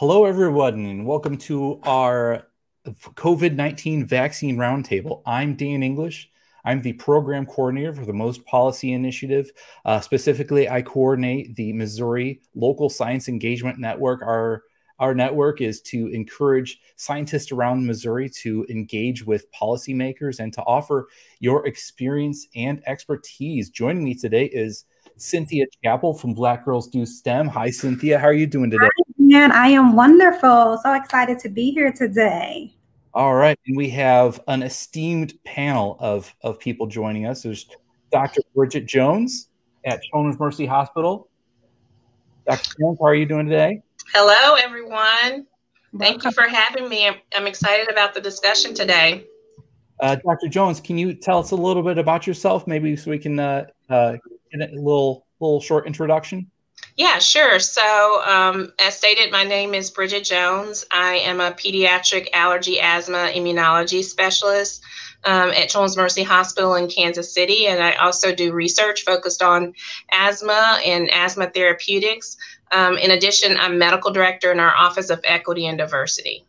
Hello, everyone, and welcome to our COVID-19 Vaccine Roundtable. I'm Dan English. I'm the program coordinator for the Most Policy Initiative. Specifically, I coordinate the Missouri Local Science Engagement Network. Our network is to encourage scientists around Missouri to engage with policymakers and to offer your experience and expertise. Joining me today is Cynthia Chapple from Black Girls Do STEM. Hi, Cynthia. How are you doing today? Hi, Dan. I am wonderful. So excited to be here today. All right. And we have an esteemed panel of people joining us. There's Dr. Bridget Jones at Children's Mercy Hospital. Dr. Jones, how are you doing today? Hello, everyone. Thank you for having me. I'm excited about the discussion today. Dr. Jones, can you tell us a little bit about yourself, maybe so we can get a little short introduction? Yeah, sure. So as stated, my name is Bridget Jones. I am a pediatric allergy, asthma, immunology specialist at Children's Mercy Hospital in Kansas City. And I also do research focused on asthma and asthma therapeutics. In addition, I'm medical director in our Office of Equity and Diversity.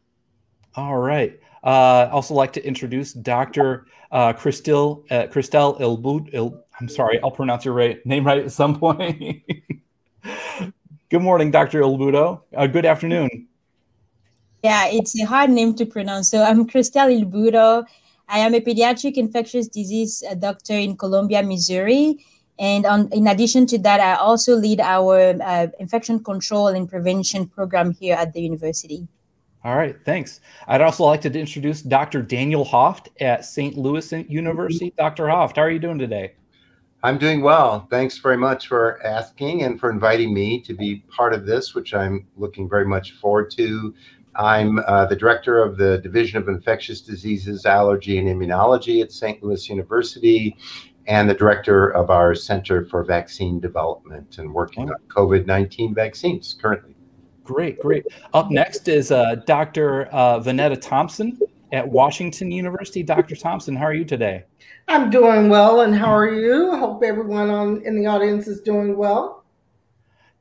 All right. I'd also like to introduce Dr. Christelle Ilboudo. I'm sorry, I'll pronounce your name right at some point. Good morning, Dr. Ilboudo. Good afternoon. Yeah, it's a hard name to pronounce. So I'm Christelle Ilboudo. I am a pediatric infectious disease doctor in Columbia, Missouri. And in addition to that, I also lead our infection control and prevention program here at the university. All right, thanks. I'd also like to introduce Dr. Daniel Hoft at St. Louis University. Dr. Hoft, how are you doing today? I'm doing well. Thanks very much for asking and for inviting me to be part of this, which I'm looking very much forward to. I'm the director of the Division of Infectious Diseases, Allergy, and Immunology at St. Louis University, and the director of our Center for Vaccine Development and working on COVID-19 vaccines currently. Great, great. Up next is Dr. Vetta Thomspon at Washington University. Dr. Thomspon, how are you today? I'm doing well, and how are you? I hope everyone in the audience is doing well.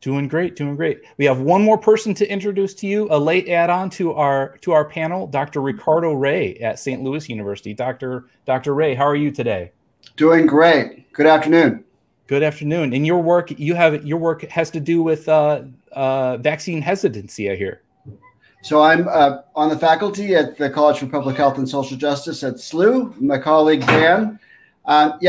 Doing great, doing great. We have one more person to introduce to you, a late add-on to our panel, Dr. Ricardo Ray at St. Louis University. Dr. Ray, how are you today? Doing great. Good afternoon. Good afternoon. And your work has to do with vaccine hesitancy, I hear. So I'm on the faculty at the College for Public Health and Social Justice at SLU. My colleague Dan.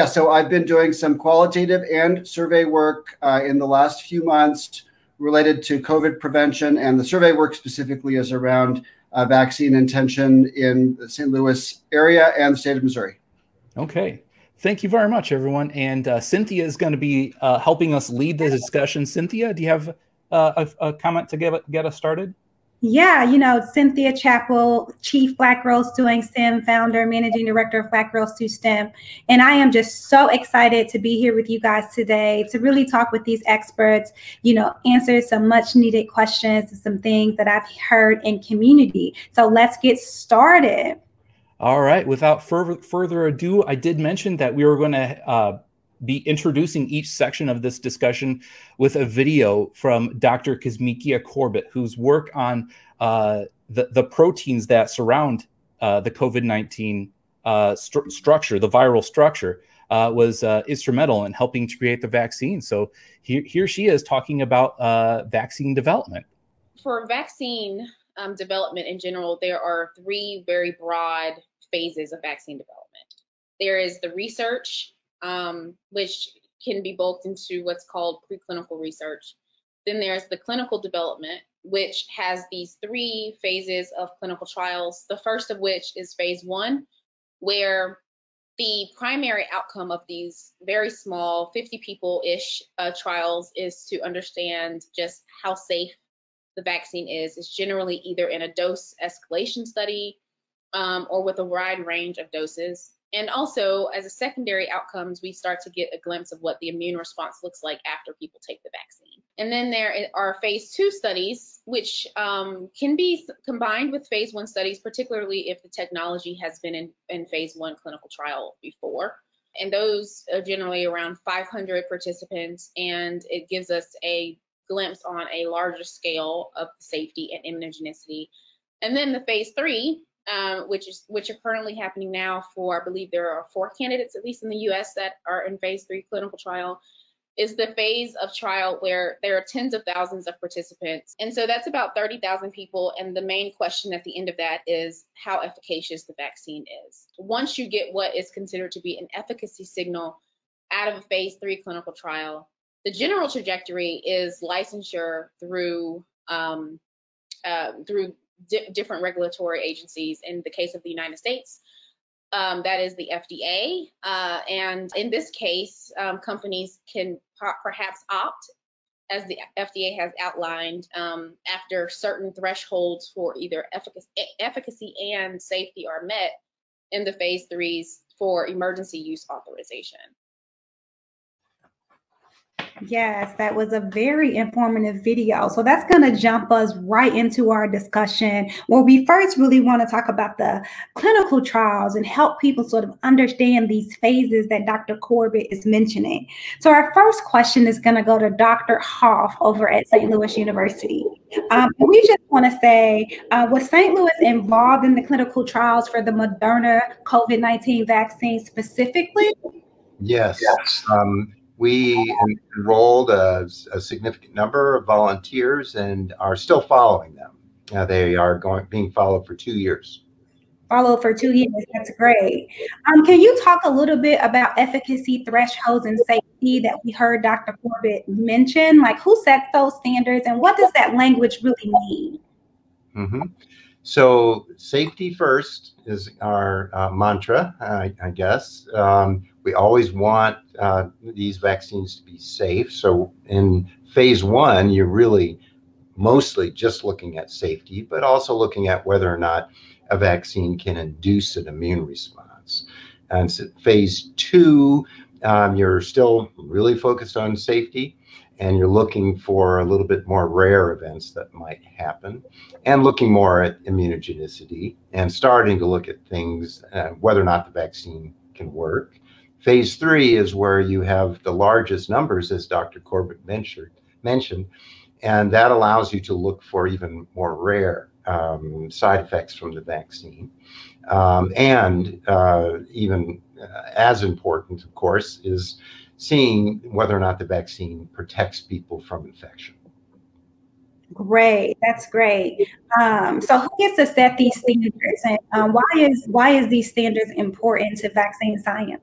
So I've been doing some qualitative and survey work in the last few months related to COVID prevention, and the survey work specifically is around vaccine intention in the St. Louis area and the state of Missouri. Okay. Thank you very much, everyone. And Cynthia is going to be helping us lead the discussion. Cynthia, do you have a comment to get us started? Yeah, Cynthia Chapple, Chief Black Girls Doing STEM founder, Managing Director of Black Girls Do STEM. And I am just so excited to be here with you guys today to really talk with these experts, answer some much needed questions and some things that I've heard in community. So let's get started. All right. Without further ado, I did mention that we were going to be introducing each section of this discussion with a video from Dr. Kizzmekia Corbett, whose work on the proteins that surround the COVID-19 structure, the viral structure, was instrumental in helping to create the vaccine. So here she is talking about vaccine development. For vaccine development in general, there are three very broad phases of vaccine development. There is the research, which can be bulked into what's called preclinical research. Then there's the clinical development, which has these three phases of clinical trials. The first of which is phase 1, where the primary outcome of these very small 50 people-ish trials is to understand just how safe the vaccine is. It's generally either in a dose escalation study or with a wide range of doses. And also, as a secondary outcomes, we start to get a glimpse of what the immune response looks like after people take the vaccine. And then there are phase 2 studies, which can be combined with phase 1 studies, particularly if the technology has been in phase 1 clinical trial before. And those are generally around 500 participants, and it gives us a glimpse on a larger scale of safety and immunogenicity. And then the phase 3, which are currently happening now for, I believe there are 4 candidates, at least in the US, that are in phase 3 clinical trial, is the phase of trial where there are tens of thousands of participants. And so that's about 30,000 people. And the main question at the end of that is how efficacious the vaccine is. Once you get what is considered to be an efficacy signal out of a phase 3 clinical trial, the general trajectory is licensure through different regulatory agencies. In the case of the United States, that is the FDA. And in this case, companies can perhaps opt, as the FDA has outlined, after certain thresholds for either efficacy and safety are met in the phase 3s for emergency use authorization. Yes, that was a very informative video. So that's going to jump us right into our discussion, where we first really want to talk about the clinical trials and help people sort of understand these phases that Dr. Corbett is mentioning. So our first question is going to go to Dr. Hoft over at St. Louis University. We just want to say, was St. Louis involved in the clinical trials for the Moderna COVID-19 vaccine specifically? Yes. We enrolled a significant number of volunteers and are still following them. They are being followed for 2 years. Followed for 2 years. That's great. Can you talk a little bit about efficacy thresholds and safety that we heard Dr. Corbett mention? Like, who sets those standards, and what does that language really mean? Mm-hmm. So safety first is our mantra, I guess. We always want these vaccines to be safe. So in phase 1, you're really mostly just looking at safety, but also looking at whether or not a vaccine can induce an immune response. And so phase 2, you're still really focused on safety, and you're looking for a little bit more rare events that might happen, and looking more at immunogenicity and starting to look at things, whether or not the vaccine can work. Phase 3 is where you have the largest numbers, as Dr. Corbett mentioned, and that allows you to look for even more rare side effects from the vaccine. And even as important, of course, is seeing whether or not the vaccine protects people from infection. Great, that's great. So who gets to set these standards, and why is these standards important to vaccine science?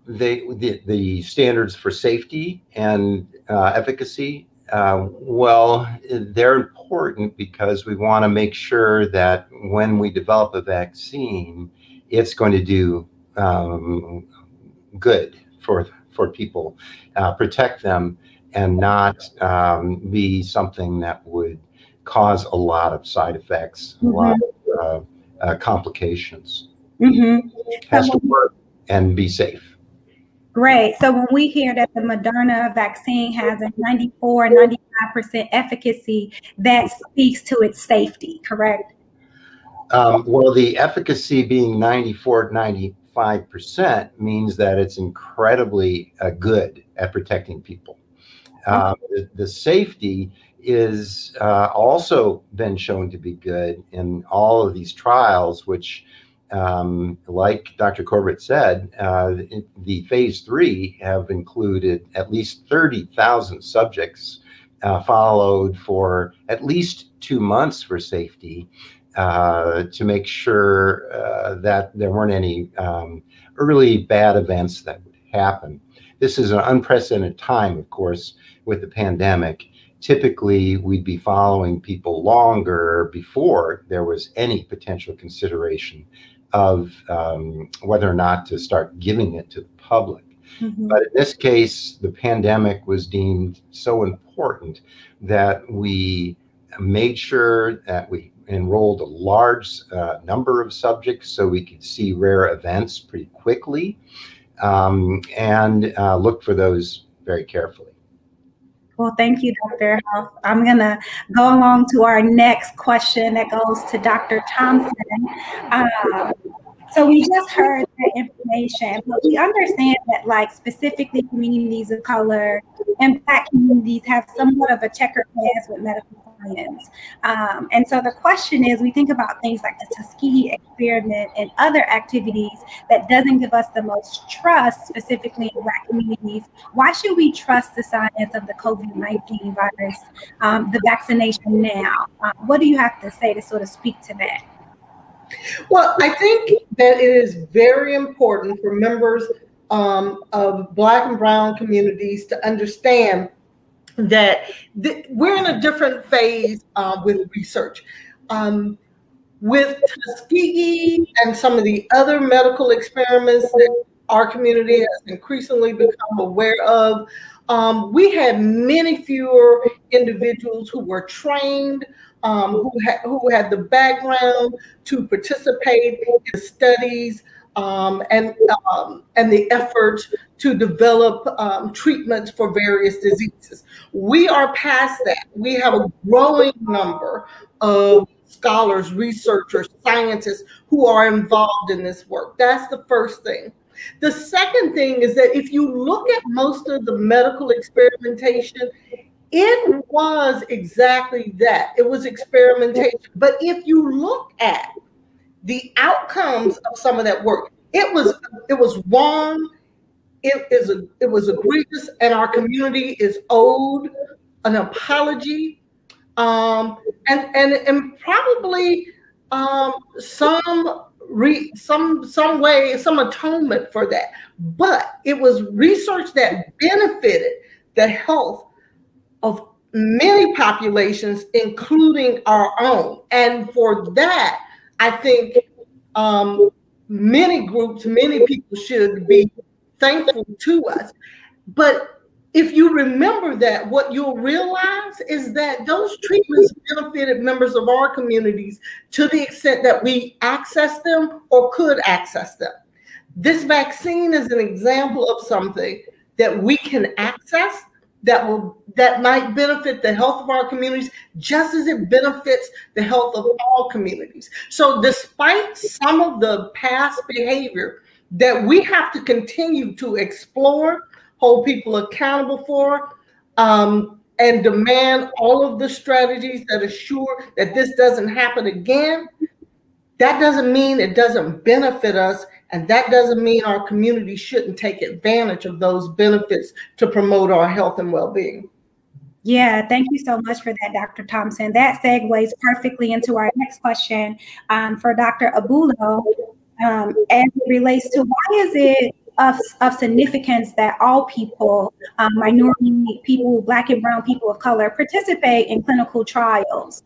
The standards for safety and efficacy, well, they're important because we want to make sure that when we develop a vaccine, it's going to do good for people, protect them, and not be something that would cause a lot of side effects, a lot of complications. Has to work and be safe. Great. So when we hear that the Moderna vaccine has a 94-95% efficacy, that speaks to its safety, correct? Well, the efficacy being 94-95% means that it's incredibly good at protecting people. The safety is also been shown to be good in all of these trials, which, like Dr. Corbett said, the phase 3 have included at least 30,000 subjects followed for at least 2 months for safety, to make sure that there weren't any early bad events that would happen. This is an unprecedented time, of course, with the pandemic. Typically, we'd be following people longer before there was any potential consideration of whether or not to start giving it to the public. But in this case, the pandemic was deemed so important that we made sure that we enrolled a large number of subjects so we could see rare events pretty quickly, and look for those very carefully. Well, thank you, Dr. Hoft. I'm going to go along to our next question that goes to Dr. Thomspon. So we just heard that information, but we understand that, like, specifically communities of color and Black communities have somewhat of a checkered past with medical science. And so the question is, we think about things like the Tuskegee experiment and other activities that doesn't give us the most trust, specifically in Black communities. Why should we trust the science of the COVID-19 virus, the vaccination now? What do you have to say to sort of speak to that? Well, I think that it is very important for members of Black and Brown communities to understand that we're in a different phase with research. With Tuskegee and some of the other medical experiments that our community has increasingly become aware of, we had many fewer individuals who were trained, who had the background to participate in studies and the effort to develop treatments for various diseases. We are past that. We have a growing number of scholars, researchers, scientists who are involved in this work. That's the first thing. The second thing is that if you look at most of the medical experimentation, it was exactly that. It was experimentation. But if you look at the outcomes of some of that work, it was wrong. It was egregious, and our community is owed an apology, and probably some atonement for that. But it was research that benefited the health of many populations, including our own. And for that, I think many groups, many people should be thankful to us. But if you remember that, what you'll realize is that those treatments benefited members of our communities to the extent that we access them or could access them. This vaccine is an example of something that we can access that might benefit the health of our communities just as it benefits the health of all communities. So despite some of the past behavior that we have to continue to explore, hold people accountable for, and demand all of the strategies that assure that this doesn't happen again, that doesn't mean it doesn't benefit us, and that doesn't mean our community shouldn't take advantage of those benefits to promote our health and well-being. Yeah, thank you so much for that, Dr. Thompson. That segues perfectly into our next question for Dr. Ilboudo, as it relates to why is it of significance that all people, minority people, Black and Brown people of color, participate in clinical trials?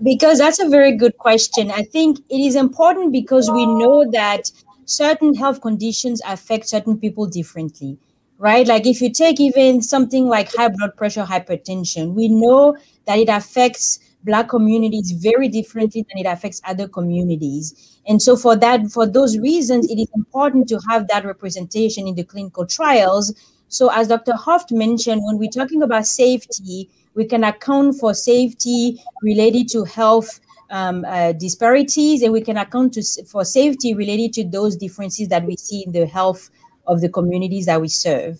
Because that's a very good question. I think it is important because we know that certain health conditions affect certain people differently, right? Like if you take even something like high blood pressure, hypertension, we know that it affects Black communities very differently than it affects other communities. And so for those reasons, it is important to have that representation in the clinical trials. So as Dr. Hoft mentioned, when we're talking about safety, we can account for safety related to health disparities, and we can account for safety related to those differences that we see in the health of the communities that we serve.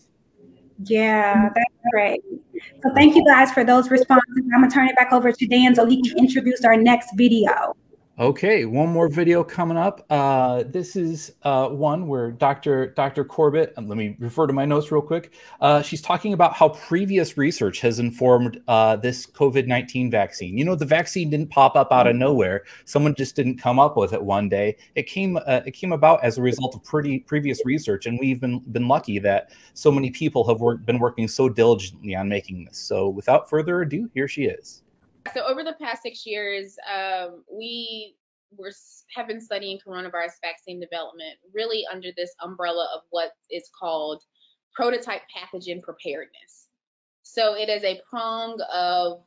Yeah, that's great. So thank you guys for those responses. I'm gonna turn it back over to Dan so he can introduce our next video. Okay, one more video coming up. This is one where Dr. Corbett, let me refer to my notes real quick. She's talking about how previous research has informed this COVID-19 vaccine. You know, the vaccine didn't pop up out of nowhere. Someone just didn't come up with it one day. It came about as a result of previous research, and we've been lucky that so many people have been working so diligently on making this. So without further ado, here she is. So over the past 6 years, we have been studying coronavirus vaccine development really under this umbrella of what is called prototype pathogen preparedness. So it is a prong of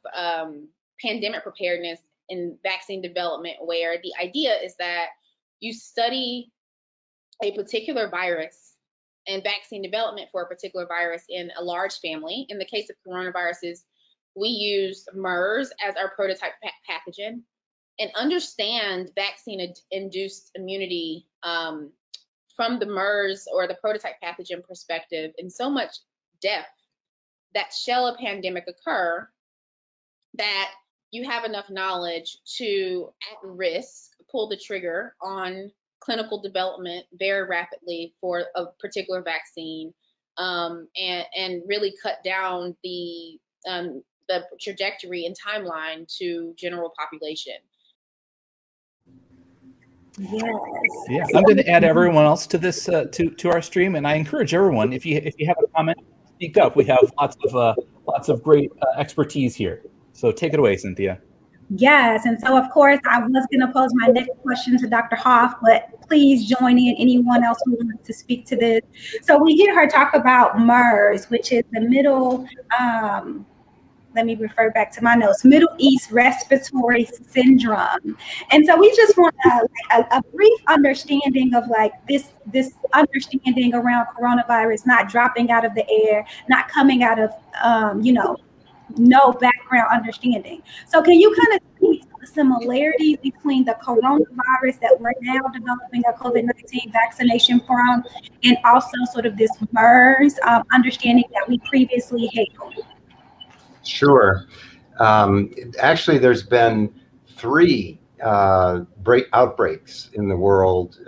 pandemic preparedness in vaccine development, where the idea is that you study a particular virus and vaccine development for a particular virus in a large family. In the case of coronaviruses, we use MERS as our prototype pathogen and understand vaccine-induced immunity from the MERS or the prototype pathogen perspective, and so much death that shall a pandemic occur, that you have enough knowledge to, at risk, pull the trigger on clinical development very rapidly for a particular vaccine, and really cut down the trajectory and timeline to general population. Yes. Yeah, I'm going to add everyone else to this to our stream, and I encourage everyone, if you have a comment, speak up. We have lots of great expertise here. So take it away, Cynthia. Yes, and so of course I was going to pose my next question to Dr. Hoft, but please join in, anyone else who wants to speak to this. So we hear her talk about MERS, which is the Middle, let me refer back to my notes, Middle East Respiratory Syndrome. And so we just want a brief understanding of like this understanding around coronavirus not dropping out of the air, not coming out of, no background understanding. So can you kind of speak to the similarities between the coronavirus that we're now developing a COVID-19 vaccination from, and also sort of this MERS understanding that we previously held? Sure. Actually, there's been 3 outbreaks in the world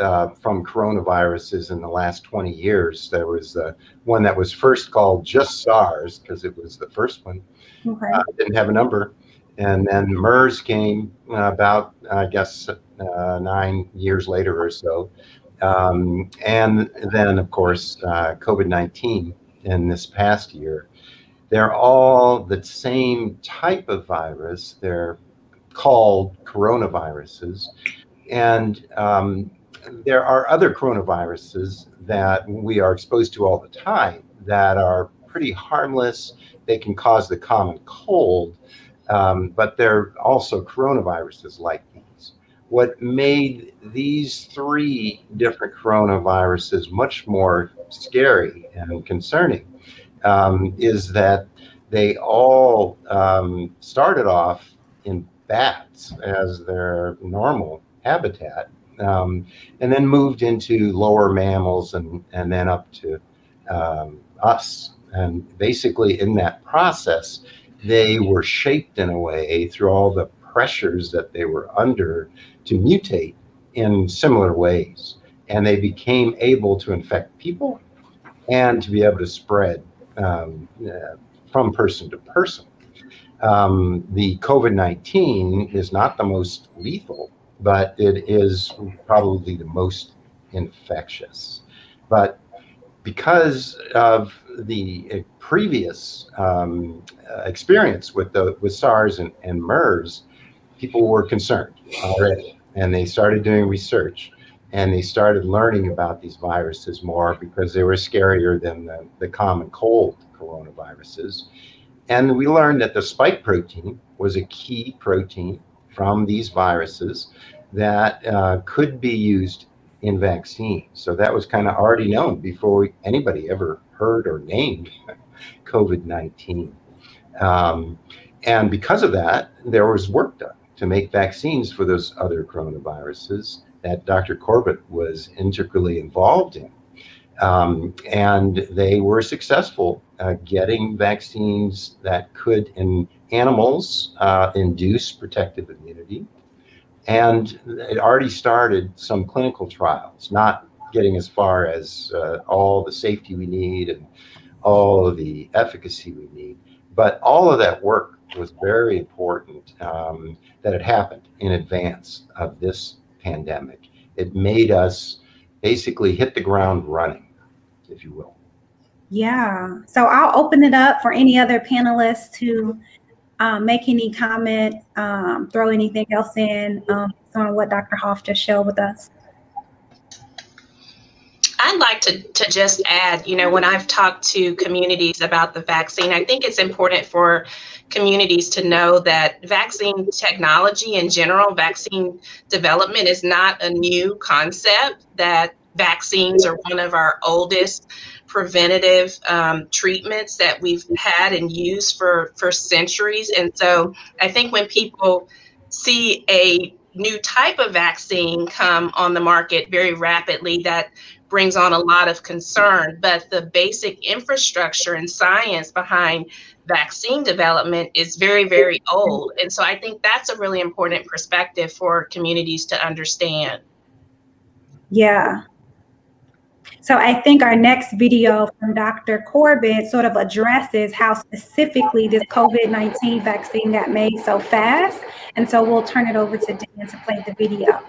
from coronaviruses in the last 20 years. There was the one that was first called just SARS, because it was the first one. Okay. Didn't have a number. And then MERS came about, I guess, 9 years later or so. And then, of course, COVID-19 in this past year. They're all the same type of virus. They're called coronaviruses. And there are other coronaviruses that we are exposed to all the time that are pretty harmless. They can cause the common cold, but they're also coronaviruses like these. What made these 3 different coronaviruses much more scary and concerning is that they all started off in bats as their normal habitat, and then moved into lower mammals and then up to us. And basically in that process, they were shaped in a way through all the pressures that they were under to mutate in similar ways. And they became able to infect people and to be able to spread from person to person. The COVID-19 is not the most lethal, but it is probably the most infectious. But because of the previous experience with SARS and MERS, people were concerned already, and they started doing research, and they started learning about these viruses more because they were scarier than the common cold coronaviruses. And we learned that the spike protein was a key protein from these viruses that could be used in vaccines. So that was kind of already known before anybody ever heard or named COVID-19. And because of that, there was work done to make vaccines for those other coronaviruses that Dr. Corbett was integrally involved in. And they were successful getting vaccines that could, in animals, induce protective immunity. And it already started some clinical trials, not getting as far as all the safety we need and all of the efficacy we need. But all of that work was very important that it happened in advance of this pandemic. It made us basically hit the ground running, if you will. Yeah. So I'll open it up for any other panelists to make any comment, throw anything else in on what Dr. Hoft just shared with us. I'd like to just add, when I've talked to communities about the vaccine, I think it's important for communities to know that vaccine technology in general, vaccine development is not a new concept, that vaccines are one of our oldest preventative treatments that we've had and used for centuries. And so I think when people see a new type of vaccine come on the market very rapidly, that brings on a lot of concern, but the basic infrastructure and science behind vaccine development is very, very old. And so I think that's a really important perspective for communities to understand. Yeah. So I think our next video from Dr. Corbett sort of addresses how specifically this COVID-19 vaccine got made so fast. And so we'll turn it over to Dan to play the video.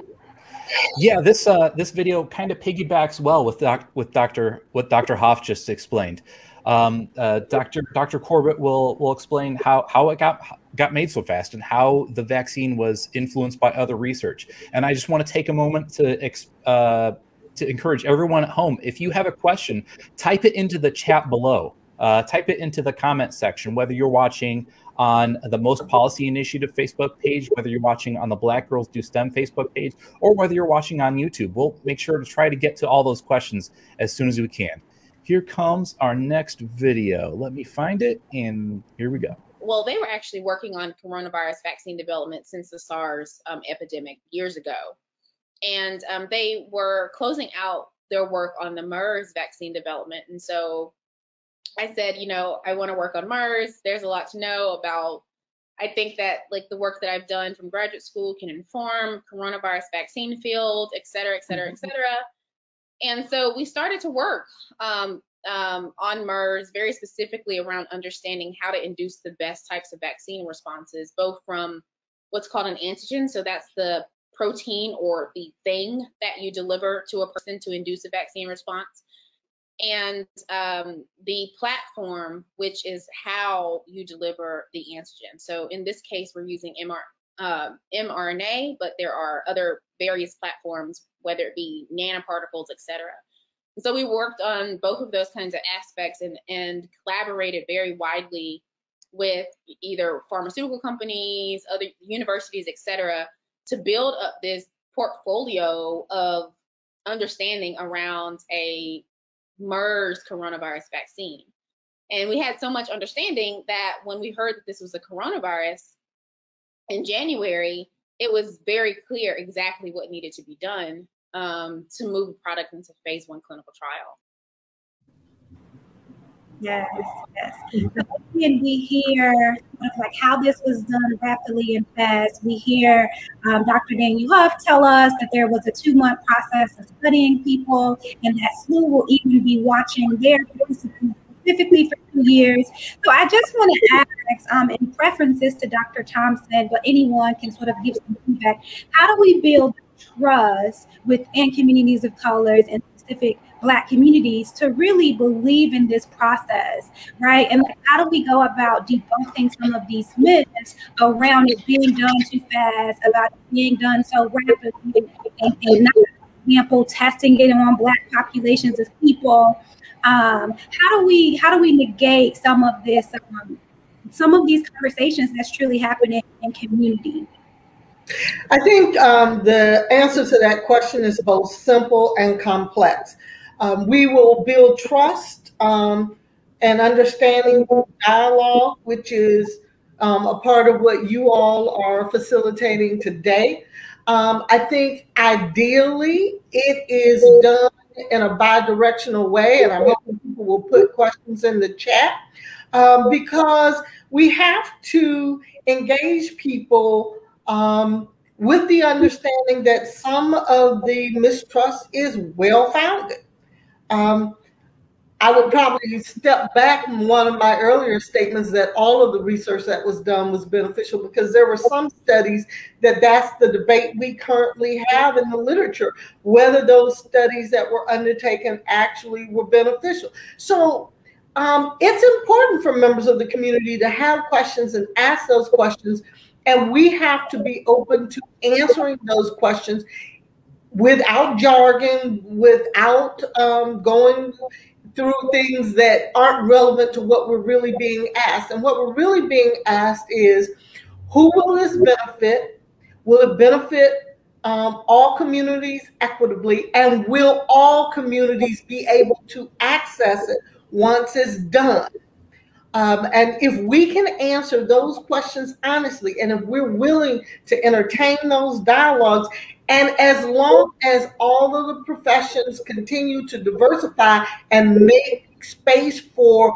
Yeah, this video kind of piggybacks well with what Dr. Hoft just explained. Dr. Corbett will explain how it got made so fast and how the vaccine was influenced by other research. And I just want to take a moment to encourage everyone at home, if you have a question, type it into the chat below. Type it into the comment section, whether you're watching on the Most Policy Initiative Facebook page, whether you're watching on the Black Girls Do STEM Facebook page, or whether you're watching on YouTube. We'll make sure to try to get to all those questions as soon as we can. Here comes our next video. Let me find it, and here we go. Well, they were actually working on coronavirus vaccine development since the SARS epidemic years ago. And they were closing out their work on the MERS vaccine development. And so I said, you know, I want to work on MERS. There's a lot to know about. I think that like the work that I've done from graduate school can inform coronavirus vaccine field, et cetera, et cetera, et cetera. And so we started to work on MERS, very specifically around understanding how to induce the best types of vaccine responses, both from what's called an antigen. So that's the protein or the thing that you deliver to a person to induce a vaccine response. And the platform, which is how you deliver the antigen. So in this case, we're using mRNA, but there are other various platforms, whether it be nanoparticles, et cetera. And so we worked on both of those kinds of aspects and collaborated very widely with either pharmaceutical companies, other universities, et cetera, to build up this portfolio of understanding around a MERS coronavirus vaccine. And we had so much understanding that when we heard that this was a coronavirus in January, it was very clear exactly what needed to be done to move the product into phase 1 clinical trial. Yes, yes. And we hear like how this was done rapidly and fast. We hear Dr. Daniel Hoft tell us that there was a 2-month process of studying people, and that SLU will even be watching their participants specifically for 2 years. So I just want to ask, in preferences to Dr. Thomspon, but anyone can sort of give some feedback. How do we build trust within communities of colors and specific Black communities to really believe in this process, right? And like, how do we go about debunking some of these myths around it being done too fast, about it being done so rapidly, and not, for example, testing it on Black populations of people? How do we negate some of this, some of these conversations that's truly happening in community? I think the answer to that question is both simple and complex. We will build trust and understanding dialogue, which is a part of what you all are facilitating today. I think ideally it is done in a bi-directional way, and I'm hoping people will put questions in the chat because we have to engage people with the understanding that some of the mistrust is well-founded. I would probably step back from one of my earlier statements that all of the research that was done was beneficial, because there were some studies that's the debate we currently have in the literature, whether those studies that were undertaken actually were beneficial. So it's important for members of the community to have questions and ask those questions, and we have to be open to answering those questions without jargon, without going through things that aren't relevant to what we're really being asked. And what we're really being asked is, who will this benefit? Will it benefit all communities equitably? And will all communities be able to access it once it's done? And if we can answer those questions honestly, and if we're willing to entertain those dialogues, And as long as all of the professions continue to diversify and make space for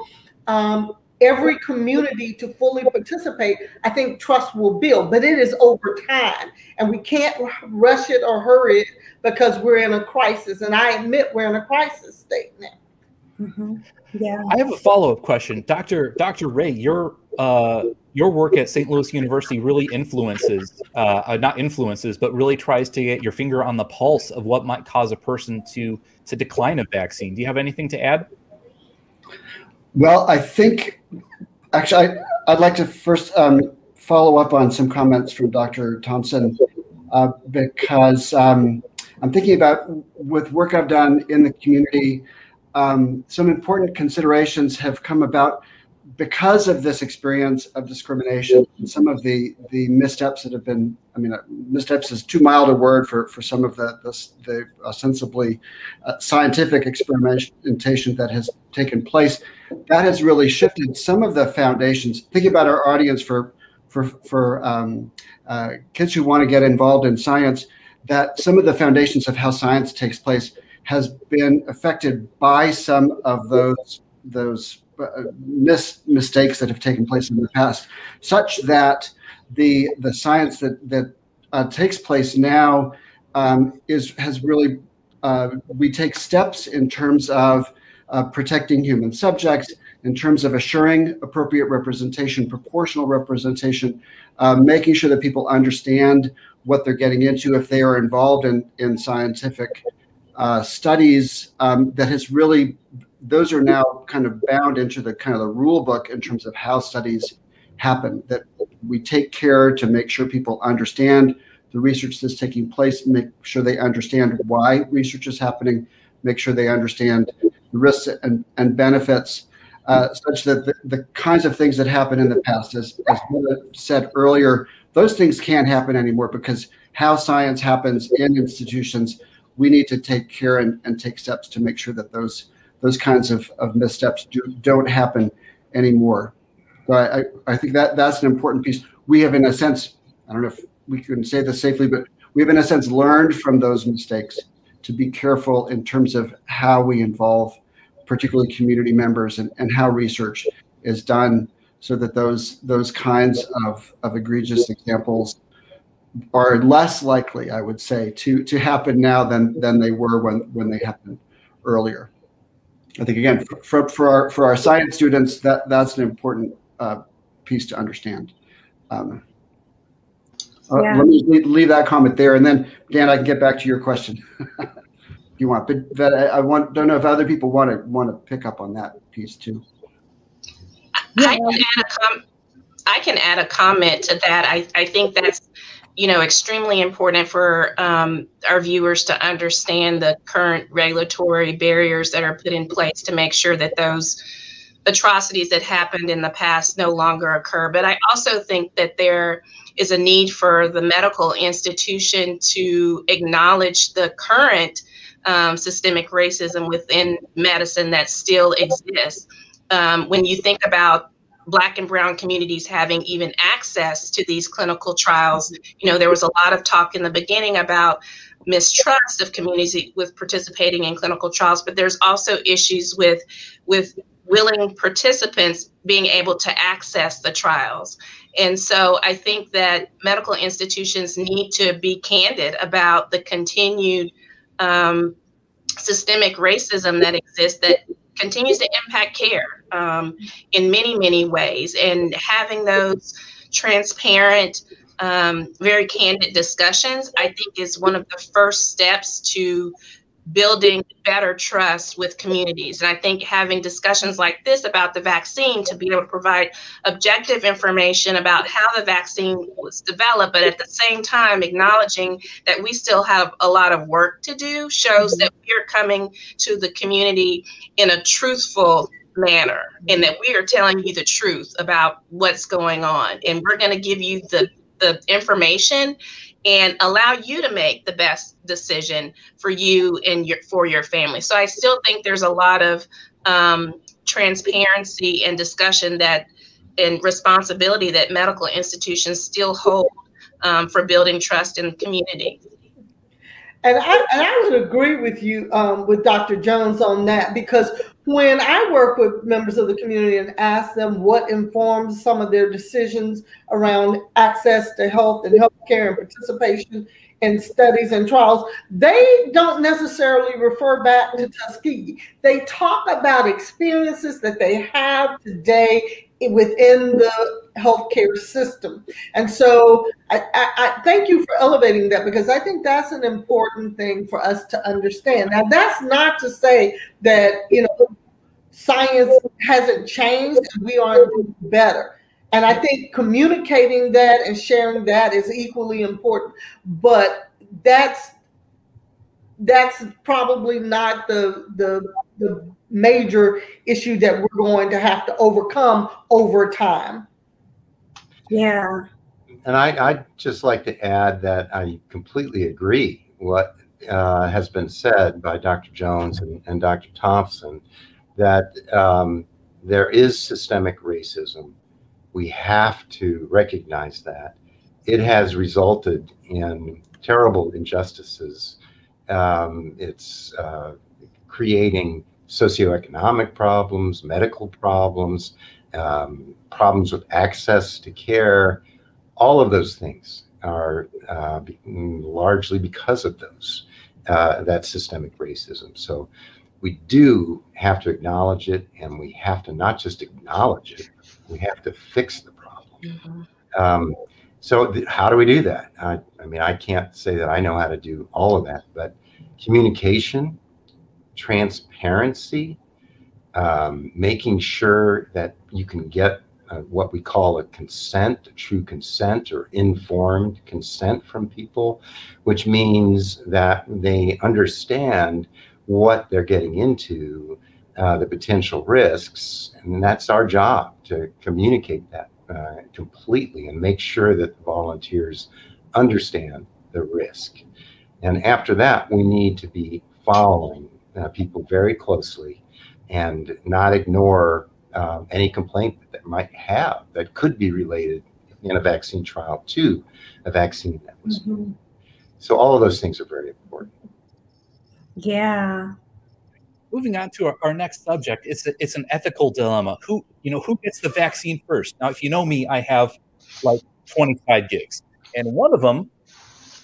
every community to fully participate, I think trust will build. But it is over time, and we can't rush it or hurry it because we're in a crisis. And I admit we're in a crisis state now. Mm-hmm. Yeah. I have a follow-up question. Dr. Ray, your work at St. Louis University really influences, not influences, but really tries to get your finger on the pulse of what might cause a person to decline a vaccine. Do you have anything to add? Well, I think, actually, I'd like to first follow up on some comments from Dr. Thomspon, because I'm thinking about, with work I've done in the community, some important considerations have come about because of this experience of discrimination and some of the missteps that have been, missteps is too mild a word for some of the ostensibly scientific experimentation that has taken place. That has really shifted some of the foundations. Thinking about our audience for kids who want to get involved in science, that some of the foundations of how science takes place has been affected by some of those mistakes that have taken place in the past, such that the science that takes place now has really we take steps in terms of protecting human subjects, in terms of assuring appropriate representation, proportional representation, making sure that people understand what they're getting into if they are involved in scientific studies. That has really, those are now kind of bound into the kind of the rule book in terms of how studies happen, that we take care to make sure people understand the research that's taking place, make sure they understand why research is happening, make sure they understand the risks and benefits, such that the kinds of things that happened in the past, as Vetta said earlier, those things can't happen anymore, because how science happens in institutions, we need to take care and take steps to make sure that those kinds of missteps don't happen anymore. So I think that's an important piece. We have, in a sense, I don't know if we can say this safely, but we have, in a sense, learned from those mistakes to be careful in terms of how we involve particularly community members and how research is done, so that those kinds of egregious examples are less likely, I would say, to happen now than they were when they happened earlier. I think, again, for our science students, that's an important piece to understand. Let me leave that comment there, and then Dan, I can get back to your question if you want. But don't know if other people want to pick up on that piece too. Yeah. I can add a comment to that. I think that's extremely important for our viewers to understand the current regulatory barriers that are put in place to make sure that those atrocities that happened in the past no longer occur. But I also think that there is a need for the medical institution to acknowledge the current systemic racism within medicine that still exists. When you think about Black and brown communities having even access to these clinical trials, there was a lot of talk in the beginning about mistrust of communities with participating in clinical trials, but there's also issues with willing participants being able to access the trials. And so I think that medical institutions need to be candid about the continued systemic racism that exists, that continues to impact care in many, many ways. And having those transparent, very candid discussions, I think, is one of the first steps to building better trust with communities. And I think having discussions like this about the vaccine, to be able to provide objective information about how the vaccine was developed, but at the same time acknowledging that we still have a lot of work to do, shows that we're coming to the community in a truthful manner, and that we are telling you the truth about what's going on. And we're going to give you the information and allow you to make the best decision for you and for your family. So I still think there's a lot of transparency and discussion and responsibility that medical institutions still hold for building trust in the community. And I would agree with you, with Dr. Jones on that, because when I work with members of the community and ask them what informs some of their decisions around access to health and healthcare and participation in studies and trials, they don't necessarily refer back to Tuskegee. They talk about experiences that they have today within the healthcare system. And so I thank you for elevating that, because I think that's an important thing for us to understand. Now, that's not to say that, you know, science hasn't changed and we aren't doing better. And I think communicating that and sharing that is equally important. But that's probably not the major issue that we're going to have to overcome over time. Yeah. And I'd just like to add that I completely agree what has been said by Dr. Jones and Dr. Thomspon, that there is systemic racism. We have to recognize that. It has resulted in terrible injustices. It's creating socioeconomic problems, medical problems, problems with access to care. All of those things are largely because of that systemic racism. So we do have to acknowledge it, and we have to not just acknowledge it, we have to fix the problem. So how do we do that? I mean, I can't say that I know how to do all of that, but communication, transparency, making sure that you can get what we call a consent, a true consent or informed consent from people, which means that they understand what they're getting into, the potential risks, and that's our job, to communicate that completely and make sure that the volunteers understand the risk. And after that, we need to be following people very closely and not ignore any complaint that they might have that could be related in a vaccine trial to a vaccine that was. So all of those things are very important. Yeah. Moving on to our next subject, it's an ethical dilemma. Who gets the vaccine first? Now, if you know me, I have like 25 gigs, and one of them,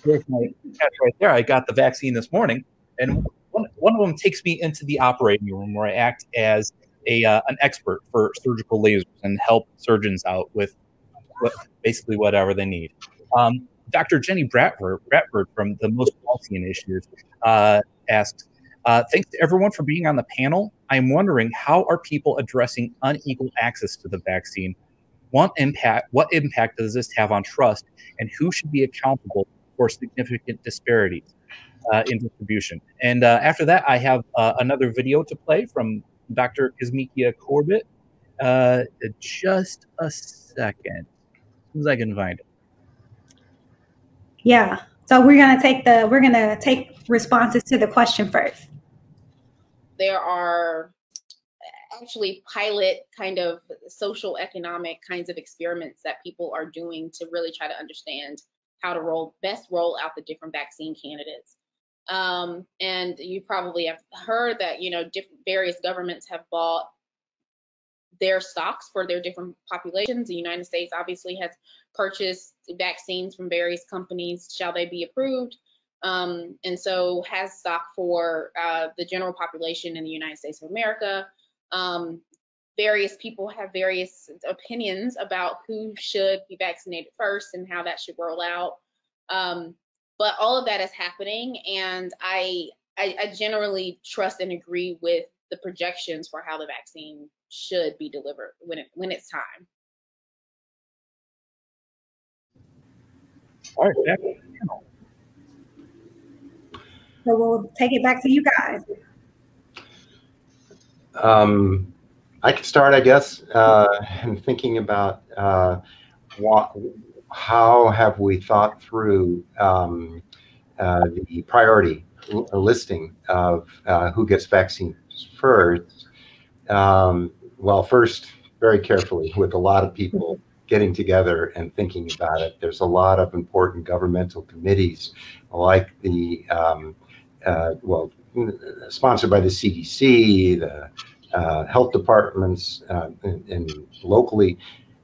there's my catch right there. I got the vaccine this morning, and one of them takes me into the operating room where I act as an expert for surgical lasers and help surgeons out with basically whatever they need. Dr. Jenny Bradford from the Most Policy Initiative asks, thanks to everyone for being on the panel. I'm wondering, how are people addressing unequal access to the vaccine? What impact does this have on trust, and who should be accountable for significant disparities in distribution? And after that, I have another video to play from Dr. Kizzmekia Corbett. Just a second, as soon as I can find it. Yeah. So we're gonna take responses to the question first. There are actually pilot kind of social economic kinds of experiments that people are doing to really try to understand how to best roll out the different vaccine candidates. And you probably have heard that, various governments have bought their stocks for their different populations. The United States obviously has purchased vaccines from various companies, shall they be approved, and so has stock for the general population in the United States of America. Various people have various opinions about who should be vaccinated first and how that should roll out. But all of that is happening, and I generally trust and agree with the projections for how the vaccine should be delivered when it's time. All right, back to the panel. So we'll take it back to you guys. I could start, I guess, in thinking about how have we thought through the priority listing of who gets vaccines first. Well, first, very carefully with a lot of people getting together and thinking about it. There's a lot of important governmental committees like the, sponsored by the CDC, the health departments, and locally.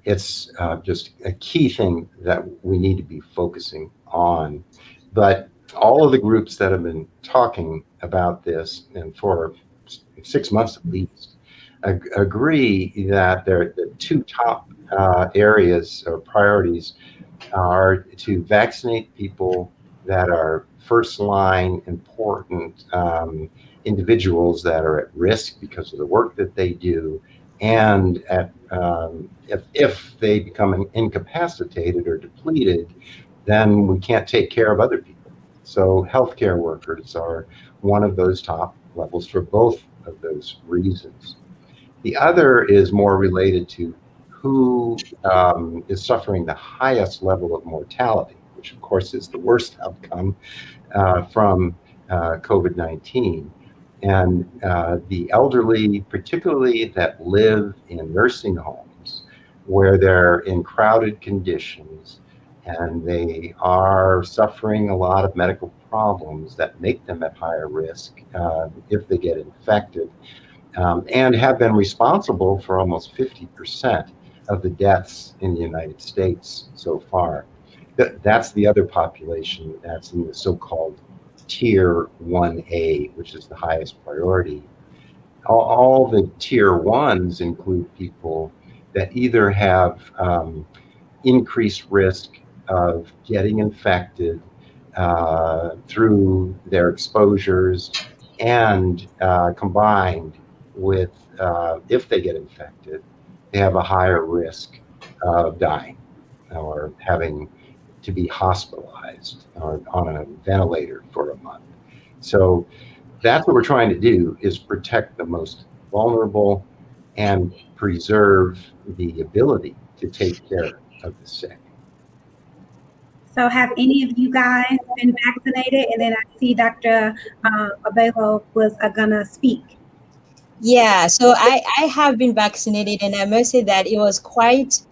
It's just a key thing that we need to be focusing on. But all of the groups that have been talking about this, and for 6 months at least, agree that the two top areas or priorities are to vaccinate people that are first line important individuals that are at risk because of the work that they do, and if they become incapacitated or depleted, then we can't take care of other people. So healthcare workers are one of those top levels for both of those reasons. The other is more related to who is suffering the highest level of mortality, which of course is the worst outcome from COVID-19. And the elderly, particularly that live in nursing homes, where they're in crowded conditions and they are suffering a lot of medical problems that make them at higher risk if they get infected, and have been responsible for almost 50% of the deaths in the United States so far. That's the other population that's in the so-called Tier 1A, which is the highest priority. All the Tier 1s include people that either have increased risk of getting infected through their exposures, and combined with, if they get infected, they have a higher risk of dying or having to be hospitalized or on a ventilator for a month. So that's what we're trying to do, is protect the most vulnerable and preserve the ability to take care of the sick. So have any of you guys been vaccinated? And then I see Dr. Abelo was gonna speak. Yeah, so I have been vaccinated, and I must say that it was quite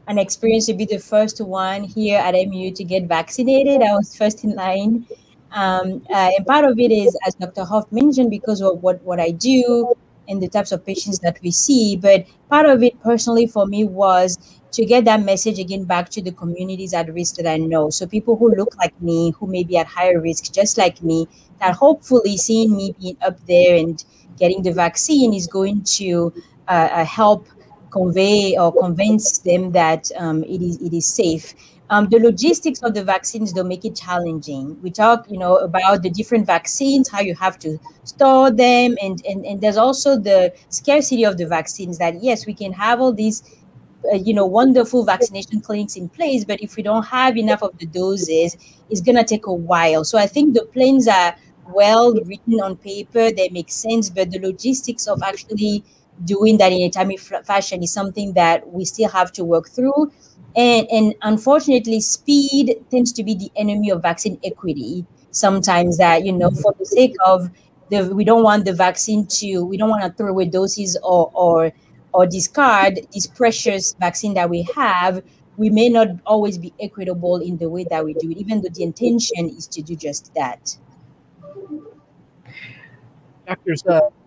an experience to be the first one here at MU to get vaccinated. I was first in line. And part of it is, as Dr. Hoft mentioned, because of what I do and the types of patients that we see. But part of it personally for me was to get that message again back to the communities at risk that I know. So people who look like me, who may be at higher risk, just like me, that hopefully seeing me being up there and getting the vaccine is going to help convey or convince them that it is safe. The logistics of the vaccines don't make it challenging. We talk, about the different vaccines, how you have to store them, and there's also the scarcity of the vaccines. That yes, we can have all these, wonderful vaccination clinics in place, but if we don't have enough of the doses, it's gonna take a while. So I think the plans are well written on paper; they make sense, but the logistics of actually doing that in a timely fashion is something that we still have to work through. And unfortunately, speed tends to be the enemy of vaccine equity. Sometimes that, for the sake of we don't want the vaccine we don't want to throw away doses or discard this precious vaccine that we have. We may not always be equitable in the way that we do it, even though the intention is to do just that. Doctors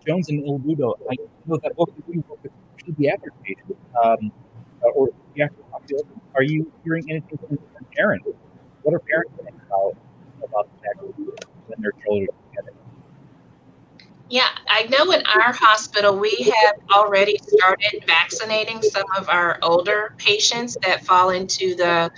Jones and Ilboudo, I know that both of you work with pediatric patients or pediatric population. Are you hearing anything from parents? What are parents saying about that when their children get it? Yeah, I know in our hospital, we have already started vaccinating some of our older patients that fall into the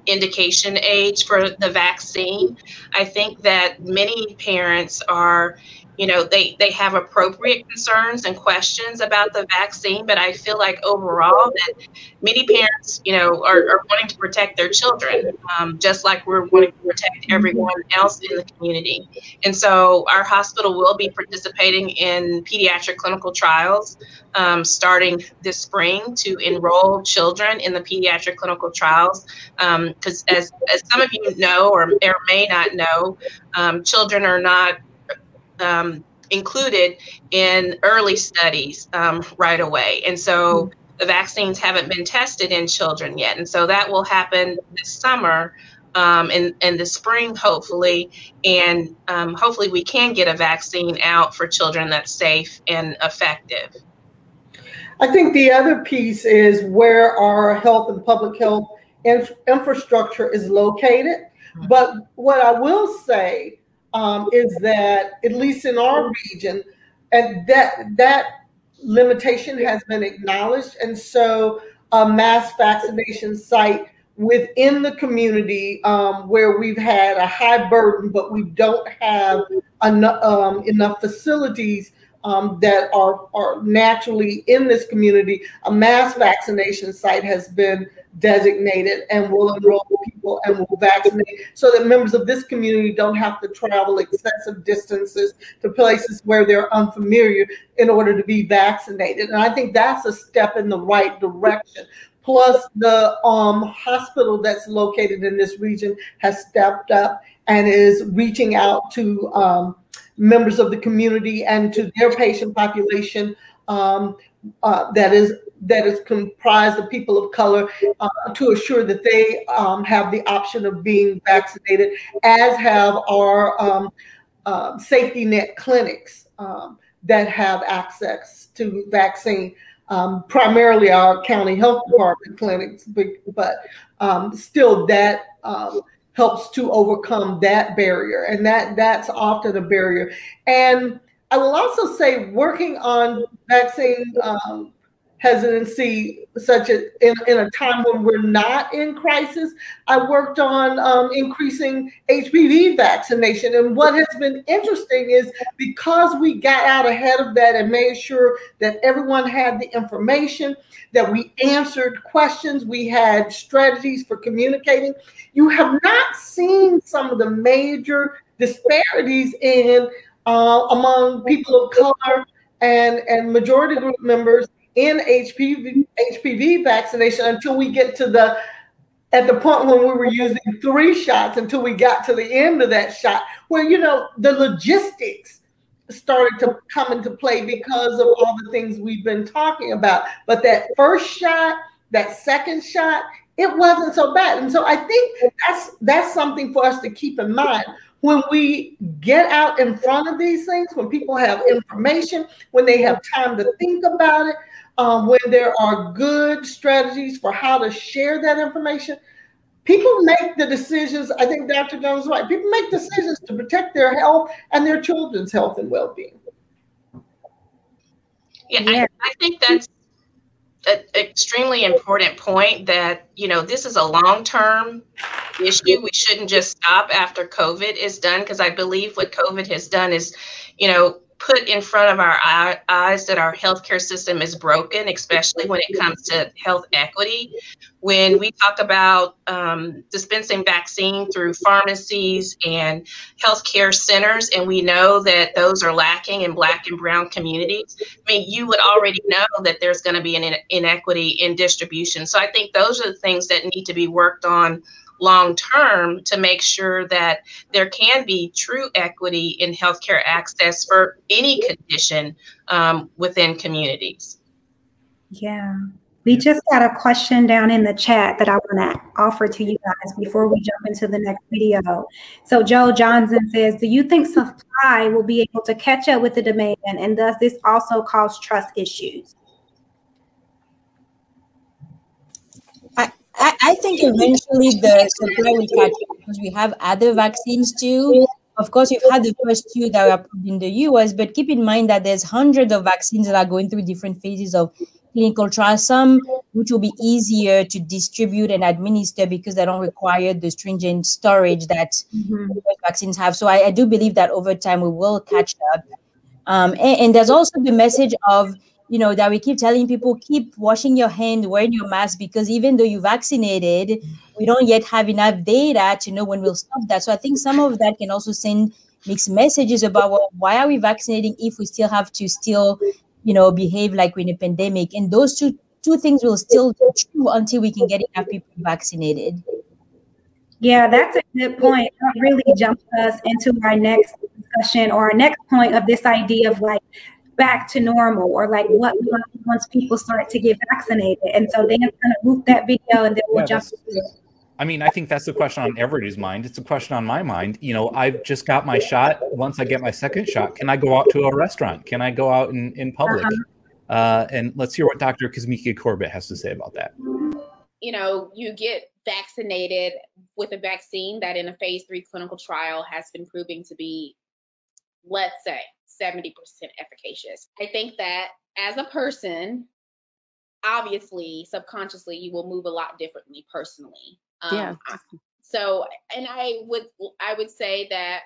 indication age for the vaccine. I think that many parents are, they have appropriate concerns and questions about the vaccine, but I feel like overall that many parents, are wanting to protect their children, just like we're wanting to protect everyone else in the community. And so our hospital will be participating in pediatric clinical trials starting this spring to enroll children in the pediatric clinical trials. Because as some of you know or may not know, children are not included in early studies right away. And so the vaccines haven't been tested in children yet. And so that will happen this summer, in the spring, hopefully. And hopefully we can get a vaccine out for children that's safe and effective. I think the other piece is where our health and public health infrastructure is located. But what I will say is that, at least in our region, and that limitation has been acknowledged. And so a mass vaccination site within the community, where we've had a high burden, but we don't have enough facilities that are naturally in this community, a mass vaccination site has been designated and will enroll people and will vaccinate, so that members of this community don't have to travel excessive distances to places where they're unfamiliar in order to be vaccinated. And I think that's a step in the right direction. Plus, the hospital that's located in this region has stepped up and is reaching out to members of the community and to their patient population that is comprised of people of color, to assure that they have the option of being vaccinated, as have our safety net clinics that have access to vaccine. Primarily our county health department clinics, but still that helps to overcome that barrier, and that's often a barrier. And I will also say, working on vaccine hesitancy, such as in a time when we're not in crisis, I worked on increasing HPV vaccination. And what has been interesting is, because we got out ahead of that and made sure that everyone had the information, that we answered questions, we had strategies for communicating, you have not seen some of the major disparities in among people of color and majority group members in HPV vaccination until we get to at the point when we were using 3 shots, until we got to the end of that shot, where, you know, the logistics started to come into play because of all the things we've been talking about. But that first shot, that second shot, it wasn't so bad. And so I think that's something for us to keep in mind. When we get out in front of these things, when people have information, when they have time to think about it, when there are good strategies for how to share that information, people make the decisions. I think Dr. Jones is right. People make decisions to protect their health and their children's health and well-being. Yeah, I think that's an extremely important point, that, you know, this is a long-term issue. We shouldn't just stop after COVID is done, because I believe what COVID has done is, you know, put in front of our eyes that our healthcare system is broken, especially when it comes to health equity. When we talk about dispensing vaccine through pharmacies and healthcare centers, and we know that those are lacking in Black and brown communities, I mean, you would already know that there's going to be an inequity in distribution. So I think those are the things that need to be worked on long term to make sure that there can be true equity in healthcare access for any condition within communities. Yeah. We just got a question down in the chat that I want to offer to you guys before we jump into the next video. So Joe Johnson says, do you think supply will be able to catch up with the demand, and does this also cause trust issues? I think eventually the supply will catch up, because we have other vaccines too. Of course, we've had the first 2 that were approved in the US, but keep in mind that there's hundreds of vaccines that are going through different phases of clinical trials, some which will be easier to distribute and administer because they don't require the stringent storage that vaccines have. So I do believe that over time we will catch up. And there's also the message of, you know, that we keep telling people, keep washing your hand, wearing your mask, because even though you're vaccinated, we don't yet have enough data to know when we'll stop that. So I think some of that can also send mixed messages about, well, why are we vaccinating if we still have to you know, behave like we're in a pandemic? And those two things will still be true until we can get enough people vaccinated. Yeah, that's a good point. That really jumps us into our next discussion, or our next point of this idea of, like, back to normal, or like what once people start to get vaccinated. And so they're going to loop that video and then we'll jump into it. I mean, I think that's the question on everybody's mind. It's a question on my mind. You know, I've just got my shot. Once I get my second shot, can I go out to a restaurant? Can I go out in public? And let's hear what Dr. Kizzmekia Corbett has to say about that. You know, you get vaccinated with a vaccine that in a phase 3 clinical trial has been proving to be, let's say, 70% efficacious. I think that as a person, obviously, subconsciously, you will move a lot differently personally. So, and I would say that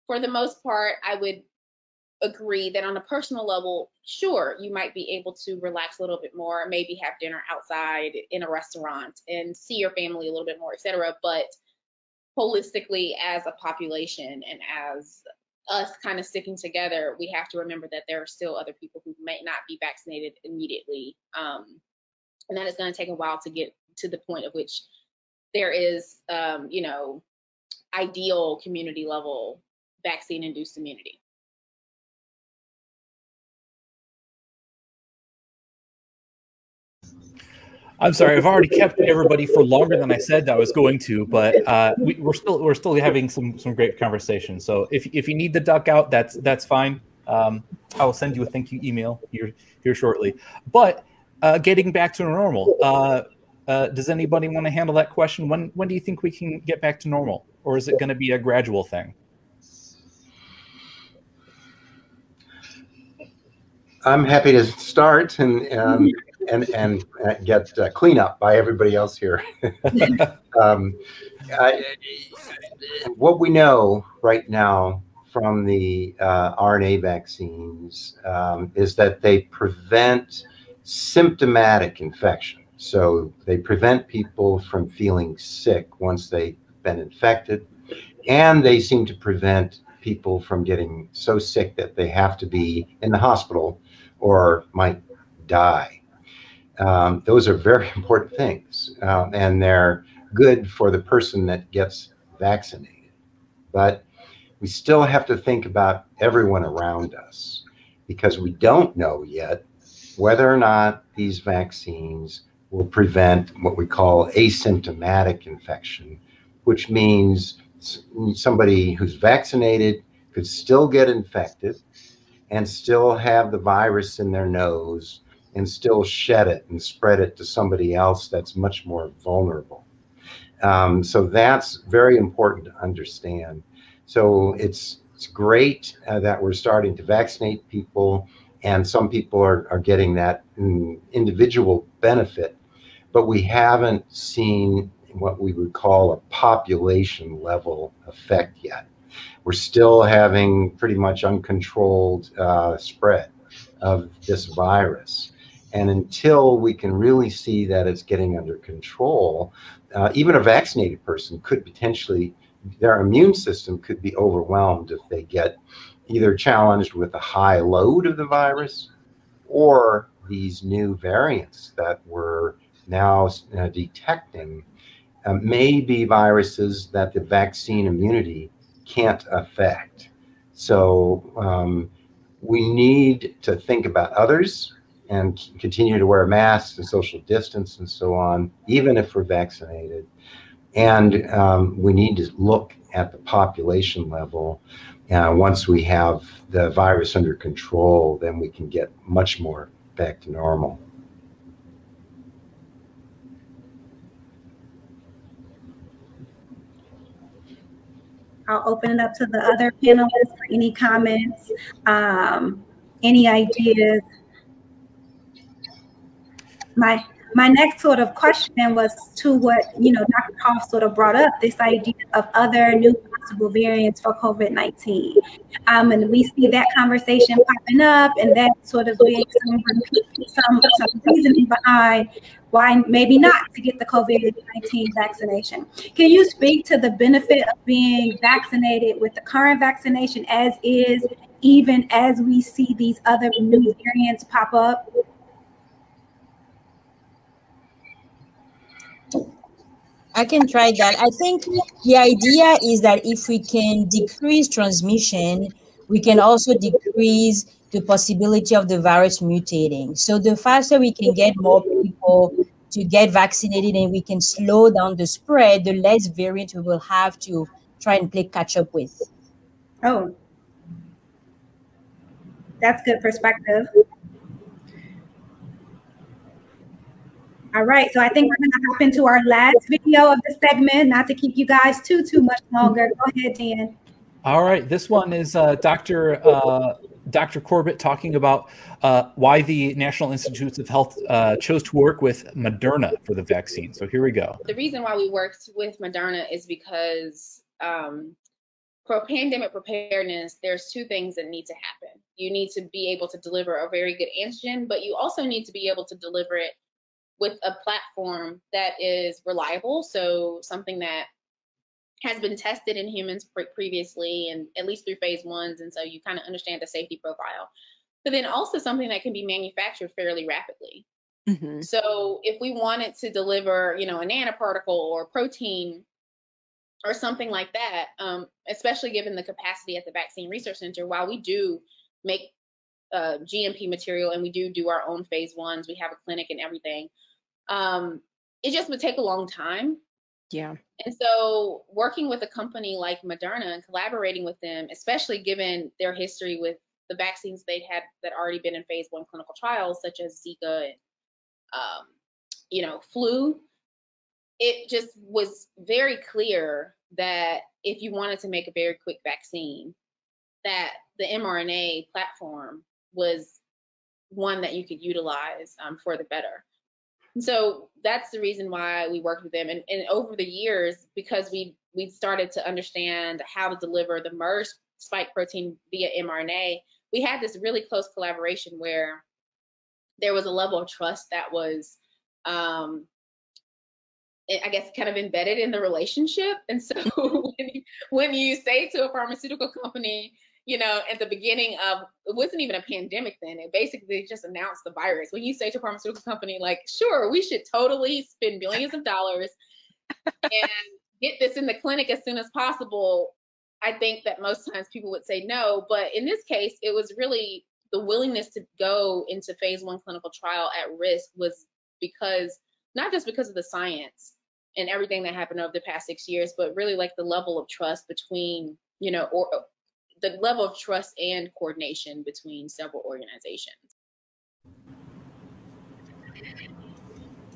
for the most part, I would agree that on a personal level, sure, you might be able to relax a little bit more, maybe have dinner outside in a restaurant and see your family a little bit more, etc. But holistically, as a population and as us kind of sticking together, we have to remember that there are still other people who may not be vaccinated immediately. And that is going to take a while to get to the point of which there is, you know, ideal community level vaccine-induced immunity. I'm sorry, I've already kept everybody for longer than I said I was going to, but we're still having some great conversation. So if you need to duck out, that's fine. I will send you a thank you email here shortly. But getting back to normal, does anybody want to handle that question? When do you think we can get back to normal, or is it going to be a gradual thing? I'm happy to start and get cleanup by everybody else here. What we know right now from the RNA vaccines is that they prevent symptomatic infection. So they prevent people from feeling sick once they've been infected, and they seem to prevent people from getting so sick that they have to be in the hospital or might die. Those are very important things, and they're good for the person that gets vaccinated. But we still have to think about everyone around us, because we don't know yet whether or not these vaccines will prevent what we call asymptomatic infection, which means somebody who's vaccinated could still get infected and still have the virus in their nose and still shed it and spread it to somebody else that's much more vulnerable. So that's very important to understand. So it's great that we're starting to vaccinate people, and some people are getting that individual benefit, but we haven't seen what we would call a population level effect yet. We're still having pretty much uncontrolled spread of this virus. And until we can really see that it's getting under control, even a vaccinated person could potentially, their immune system could be overwhelmed if they get either challenged with a high load of the virus or these new variants that we're now detecting may be viruses that the vaccine immunity can't affect. So we need to think about others and continue to wear masks and social distance and so on, even if we're vaccinated. And we need to look at the population level. Once we have the virus under control, then we can get much more back to normal. I'll open it up to the other panelists for any comments, any ideas. My next sort of question was to what, you know, Dr. Hoft sort of brought up, this idea of other new possible variants for COVID-19. And we see that conversation popping up, and that sort of being some reasoning behind why maybe not to get the COVID-19 vaccination. Can you speak to the benefit of being vaccinated with the current vaccination as is, even as we see these other new variants pop up? I can try that. I think the idea is that if we can decrease transmission, we can also decrease the possibility of the virus mutating. So the faster we can get more people to get vaccinated and we can slow down the spread, the less variant we will have to try and play catch up with. Oh, that's good perspective. All right, so I think we're going to hop into our last video of the segment, not to keep you guys too much longer. Go ahead, Dan. All right, this one is Dr. Corbett talking about why the National Institutes of Health chose to work with Moderna for the vaccine. So here we go. The reason why we worked with Moderna is because for pandemic preparedness, there's two things that need to happen. You need to be able to deliver a very good antigen, but you also need to be able to deliver it with a platform that is reliable. So something that has been tested in humans previously, and at least through phase 1s, and so you kind of understand the safety profile. But then also something that can be manufactured fairly rapidly. Mm-hmm. So if we wanted to deliver, you know, a nanoparticle or protein or something like that, especially given the capacity at the Vaccine Research Center, while we do make GMP material and we do our own phase 1s, we have a clinic and everything, it just would take a long time. Yeah. And so working with a company like Moderna and collaborating with them, especially given their history with the vaccines they'd had that already been in phase 1 clinical trials, such as Zika and, you know, flu, it just was very clear that if you wanted to make a very quick vaccine, that the mRNA platform was one that you could utilize for the better. And so that's the reason why we worked with them. And over the years, because we started to understand how to deliver the MERS spike protein via mRNA, we had this really close collaboration where there was a level of trust that was, I guess, kind of embedded in the relationship. And so when you say to a pharmaceutical company, you know, at the beginning of, it wasn't even a pandemic then, it basically just announced the virus. When you say to a pharmaceutical company, like, sure, we should totally spend millions of dollars and get this in the clinic as soon as possible, I think that most times people would say no. But in this case, it was really the willingness to go into phase 1 clinical trial at risk was because, not just because of the science and everything that happened over the past 6 years, but really like the level of trust between, you know, or the level of trust and coordination between several organizations.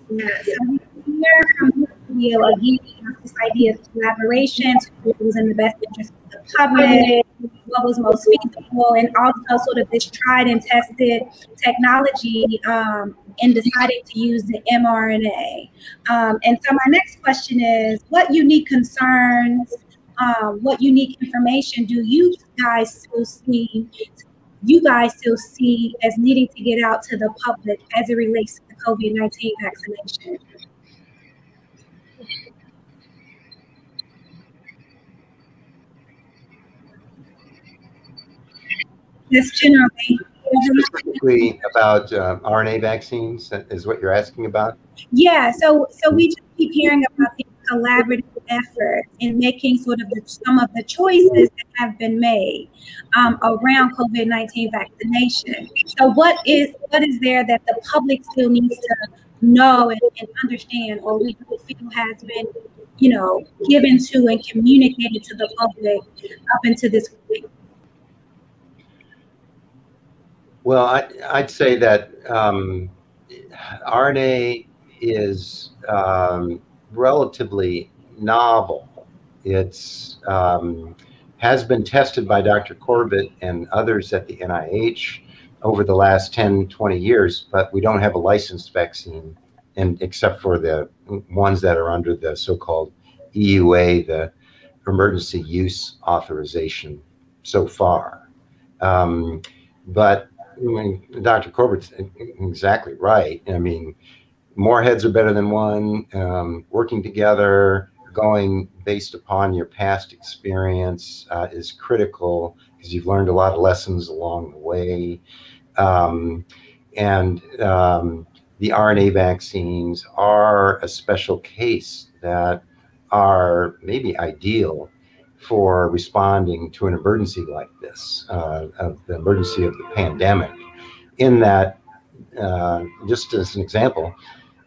Yeah, so we hear from this video again this idea of collaboration, what was in the best interest of the public, what was most feasible, and also sort of this tried and tested technology in deciding to use the mRNA. And so my next question is, what unique concerns, what unique information do you guys still see as needing to get out to the public as it relates to the COVID-19 vaccination? Just generally. Specifically about RNA vaccines is what you're asking about? Yeah, so we just keep hearing about the collaborative effort in making sort of some of the choices that have been made around COVID-19 vaccination. So what is there that the public still needs to know and understand, or we feel has been, you know, given to and communicated to the public up until this point? Well, I'd say that RNA is relatively novel. It's has been tested by Dr. Corbett and others at the NIH over the last 10, 20 years, but we don't have a licensed vaccine, and except for the ones that are under the so-called EUA, the emergency use authorization so far. But I mean, Dr. Corbett's exactly right. I mean, more heads are better than one. Working together, going based upon your past experience is critical because you've learned a lot of lessons along the way. The RNA vaccines are a special case that are maybe ideal for responding to an emergency like this, of the emergency of the pandemic. In that, just as an example,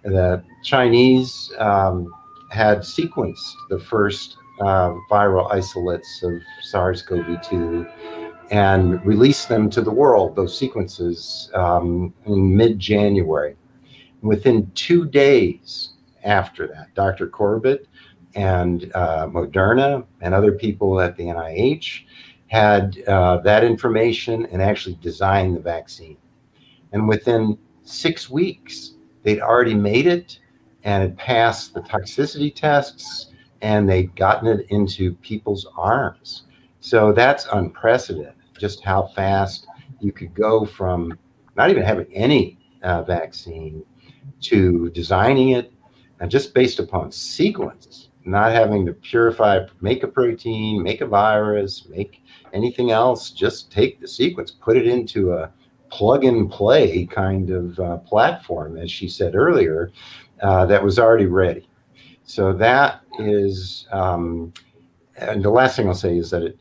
the Chinese had sequenced the first viral isolates of SARS-CoV-2 and released them to the world, those sequences, in mid-January. Within 2 days after that, Dr. Corbett and Moderna and other people at the NIH had that information and actually designed the vaccine. And within 6 weeks, they'd already made it and had passed the toxicity tests, and they'd gotten it into people's arms. So that's unprecedented, just how fast you could go from not even having any vaccine to designing it, and just based upon sequence, not having to purify, make a protein, make a virus, make anything else, just take the sequence, put it into a plug and play kind of platform, as she said earlier, that was already ready. So that is, and the last thing I'll say is that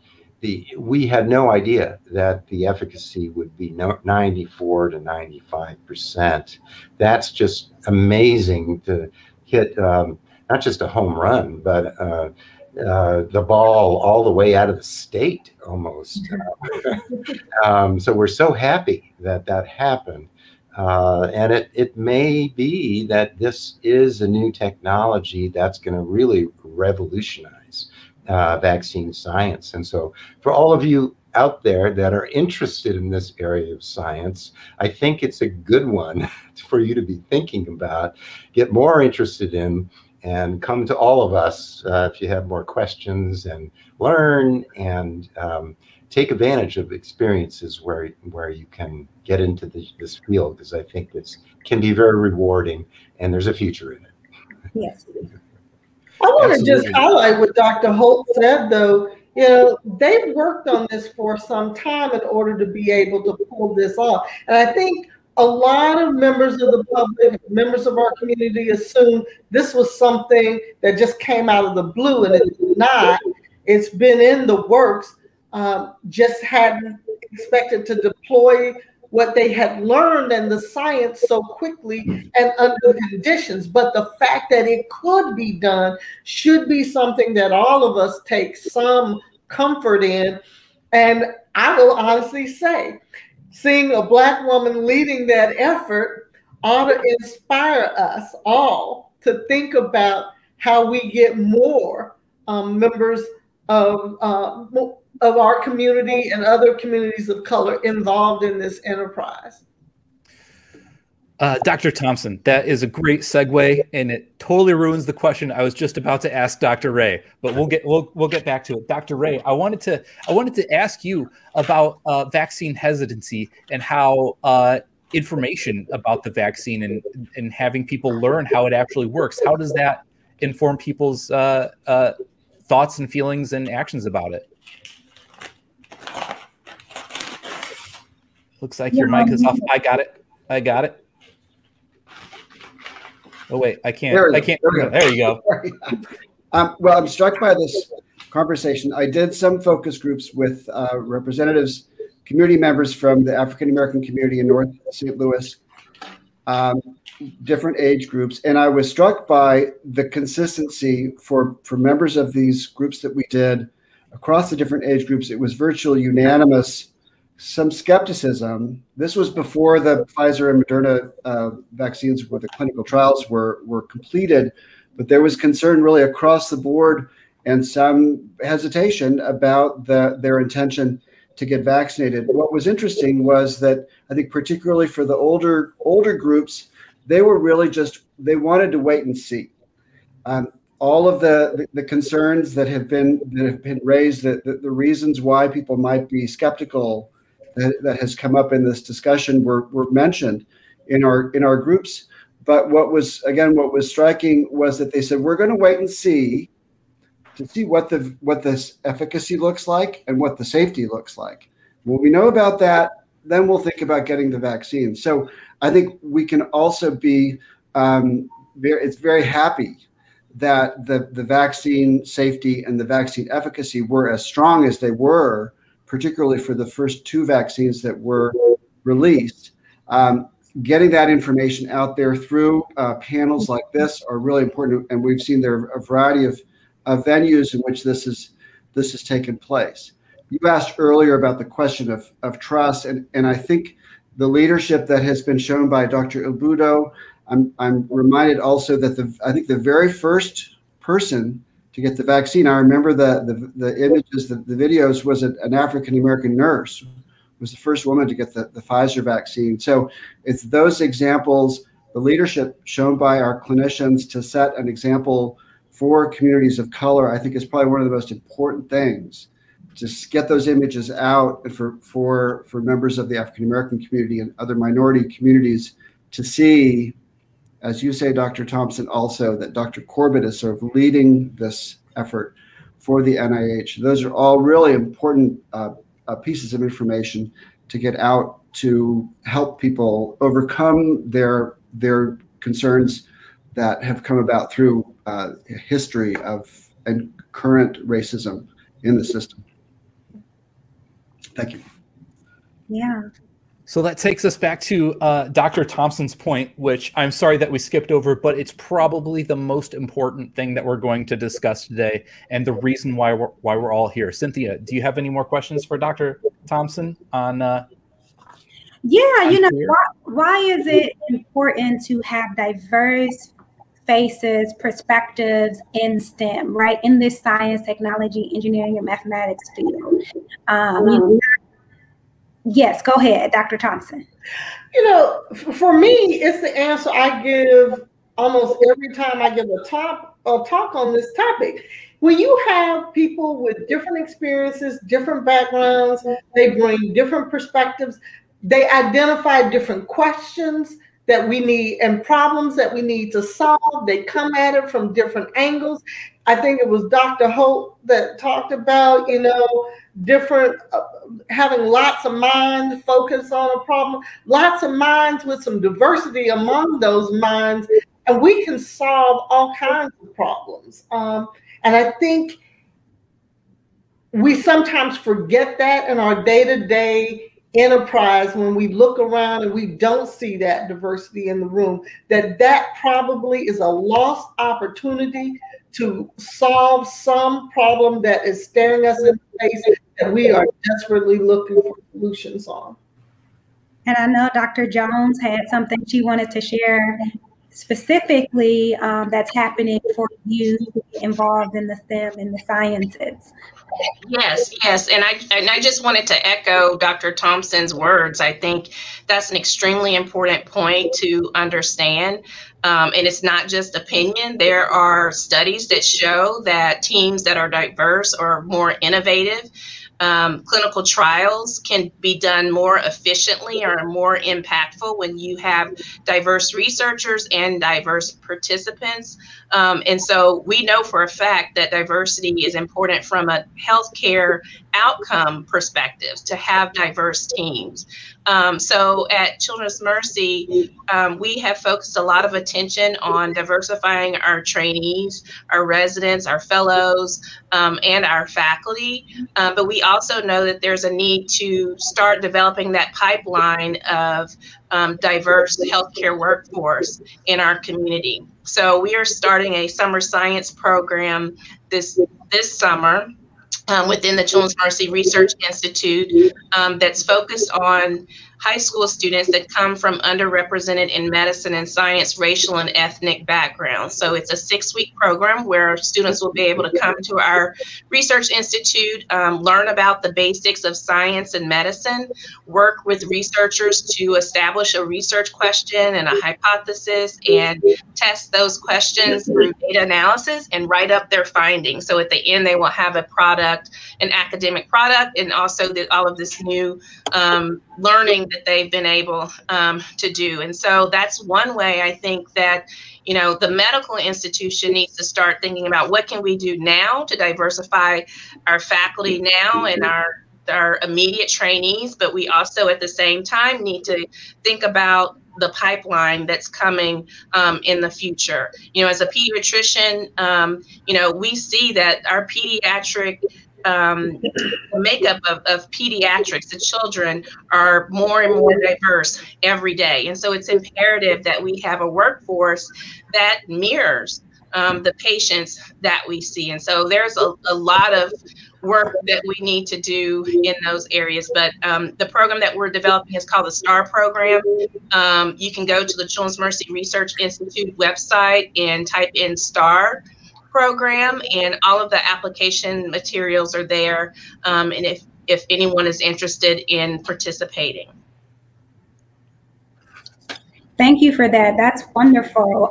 we had no idea that the efficacy would be 94 to 95%. That's just amazing to hit, not just a home run, but the ball all the way out of the state almost. So we're so happy that that happened. And it may be that this is a new technology that's going to really revolutionize vaccine science. And so for all of you out there that are interested in this area of science, I think it's a good one for you to be thinking about, get more interested in, and come to all of us if you have more questions, and learn and take advantage of experiences where you can get into this field, because I think this can be very rewarding and there's a future in it. Yes. I want to just highlight what Dr. Holt said, though. You know, they've worked on this for some time in order to be able to pull this off. And I think a lot of members of the public, members of our community, assume this was something that just came out of the blue, and it's not. It's been in the works, just hadn't expected to deploy what they had learned and the science so quickly and under conditions. But the fact that it could be done should be something that all of us take some comfort in. And I will honestly say, seeing a Black woman leading that effort ought to inspire us all to think about how we get more members of our community and other communities of color involved in this enterprise. Dr. Thompson, that is a great segue, and it totally ruins the question I was just about to ask Dr. Ray. But we'll get back to it. Dr. Ray, I wanted to ask you about vaccine hesitancy and how information about the vaccine and having people learn how it actually works. How does that inform people's thoughts and feelings and actions about it? Looks like your mic is off. I got it. Oh wait, I can't. There you go. Well, I'm struck by this conversation. I did some focus groups with representatives, community members from the African American community in North St. Louis, different age groups, and I was struck by the consistency for members of these groups that we did across the different age groups. It was virtually unanimous. Some skepticism. This was before the Pfizer and Moderna vaccines, where the clinical trials were completed, but there was concern really across the board and some hesitation about their intention to get vaccinated. What was interesting was that I think particularly for the older groups, they were really they wanted to wait and see. All of the concerns that have been raised, the reasons why people might be skeptical that has come up in this discussion were mentioned in our groups. But what was striking was that they said, we're going to wait and see to see what this efficacy looks like and what the safety looks like. When we know about that, then we'll think about getting the vaccine. So I think we can also be it's very happy that the vaccine safety and the vaccine efficacy were as strong as they were, particularly for the first 2 vaccines that were released. Getting that information out there through panels like this are really important, and we've seen there are a variety of venues in which this has taken place. You asked earlier about the question of trust, and I think the leadership that has been shown by Dr. Ilboudo. I'm reminded also that I think the very first person to get the vaccine, I remember the images, the videos, was an African-American nurse, was the first woman to get the Pfizer vaccine. So it's those examples, the leadership shown by our clinicians to set an example for communities of color, I think is probably one of the most important things. Just get those images out, and for members of the African-American community and other minority communities to see, as you say, Dr. Thomspon, also that Dr. Corbett is sort of leading this effort for the NIH. Those are all really important pieces of information to get out to help people overcome their concerns that have come about through history of and current racism in the system. Thank you. Yeah. So that takes us back to Dr. Thomspson's point, which I'm sorry that we skipped over, but it's probably the most important thing that we're going to discuss today, and the reason why we're all here. Cynthia, do you have any more questions for Dr. Thomspson on? Yeah, you know, why is it important to have diverse faces, perspectives in STEM, right? In this science, technology, engineering, and mathematics field. Yes, go ahead, Dr. Thomspon. You know, for me, it's the answer I give almost every time I give a talk on this topic. When you have people with different experiences, different backgrounds, they bring different perspectives, they identify different questions that we need and problems that we need to solve. They come at it from different angles. I think it was Dr. Holt that talked about, you know, different, having lots of minds focus on a problem, lots of minds with some diversity among those minds, and we can solve all kinds of problems. And I think we sometimes forget that in our day-to-day enterprise when we look around and we don't see that diversity in the room, that probably is a lost opportunity to solve some problem that is staring us in the face that we are desperately looking for solutions on. And I know Dr. Jones had something she wanted to share specifically that's happening for youth involved in the STEM and the sciences. Yes, and I just wanted to echo Dr. Thomspson's words. I think that's an extremely important point to understand. And it's not just opinion. There are studies that show that teams that are diverse are more innovative. Clinical trials can be done more efficiently or more impactful when you have diverse researchers and diverse participants. And so we know for a fact that diversity is important from a healthcare outcome perspective, to have diverse teams. So at Children's Mercy, we have focused a lot of attention on diversifying our trainees, our residents, our fellows, and our faculty. But we also know that there's a need to start developing that pipeline of diverse healthcare workforce in our community. So we are starting a summer science program this summer within the Children's Mercy Research Institute that's focused on high school students that come from underrepresented in medicine and science, racial and ethnic backgrounds. So it's a 6-week program where students will be able to come to our research institute, learn about the basics of science and medicine, work with researchers to establish a research question and a hypothesis, and test those questions through data analysis and write up their findings. So at the end, they will have a product, an academic product, and also all of this new learning that they've been able to do. And so that's one way I think that, you know, the medical institution needs to start thinking about what can we do now to diversify our faculty now and our immediate trainees, but we also at the same time need to think about the pipeline that's coming in the future. You know, as a pediatrician, you know, we see that our pediatric makeup of pediatrics, the children, are more and more diverse every day. And so it's imperative that we have a workforce that mirrors the patients that we see. And so there's a lot of work that we need to do in those areas. But the program that we're developing is called the STAR program. You can go to the Children's Mercy Research Institute website and type in STAR program, and all of the application materials are there. And if anyone is interested in participating. Thank you for that. That's wonderful.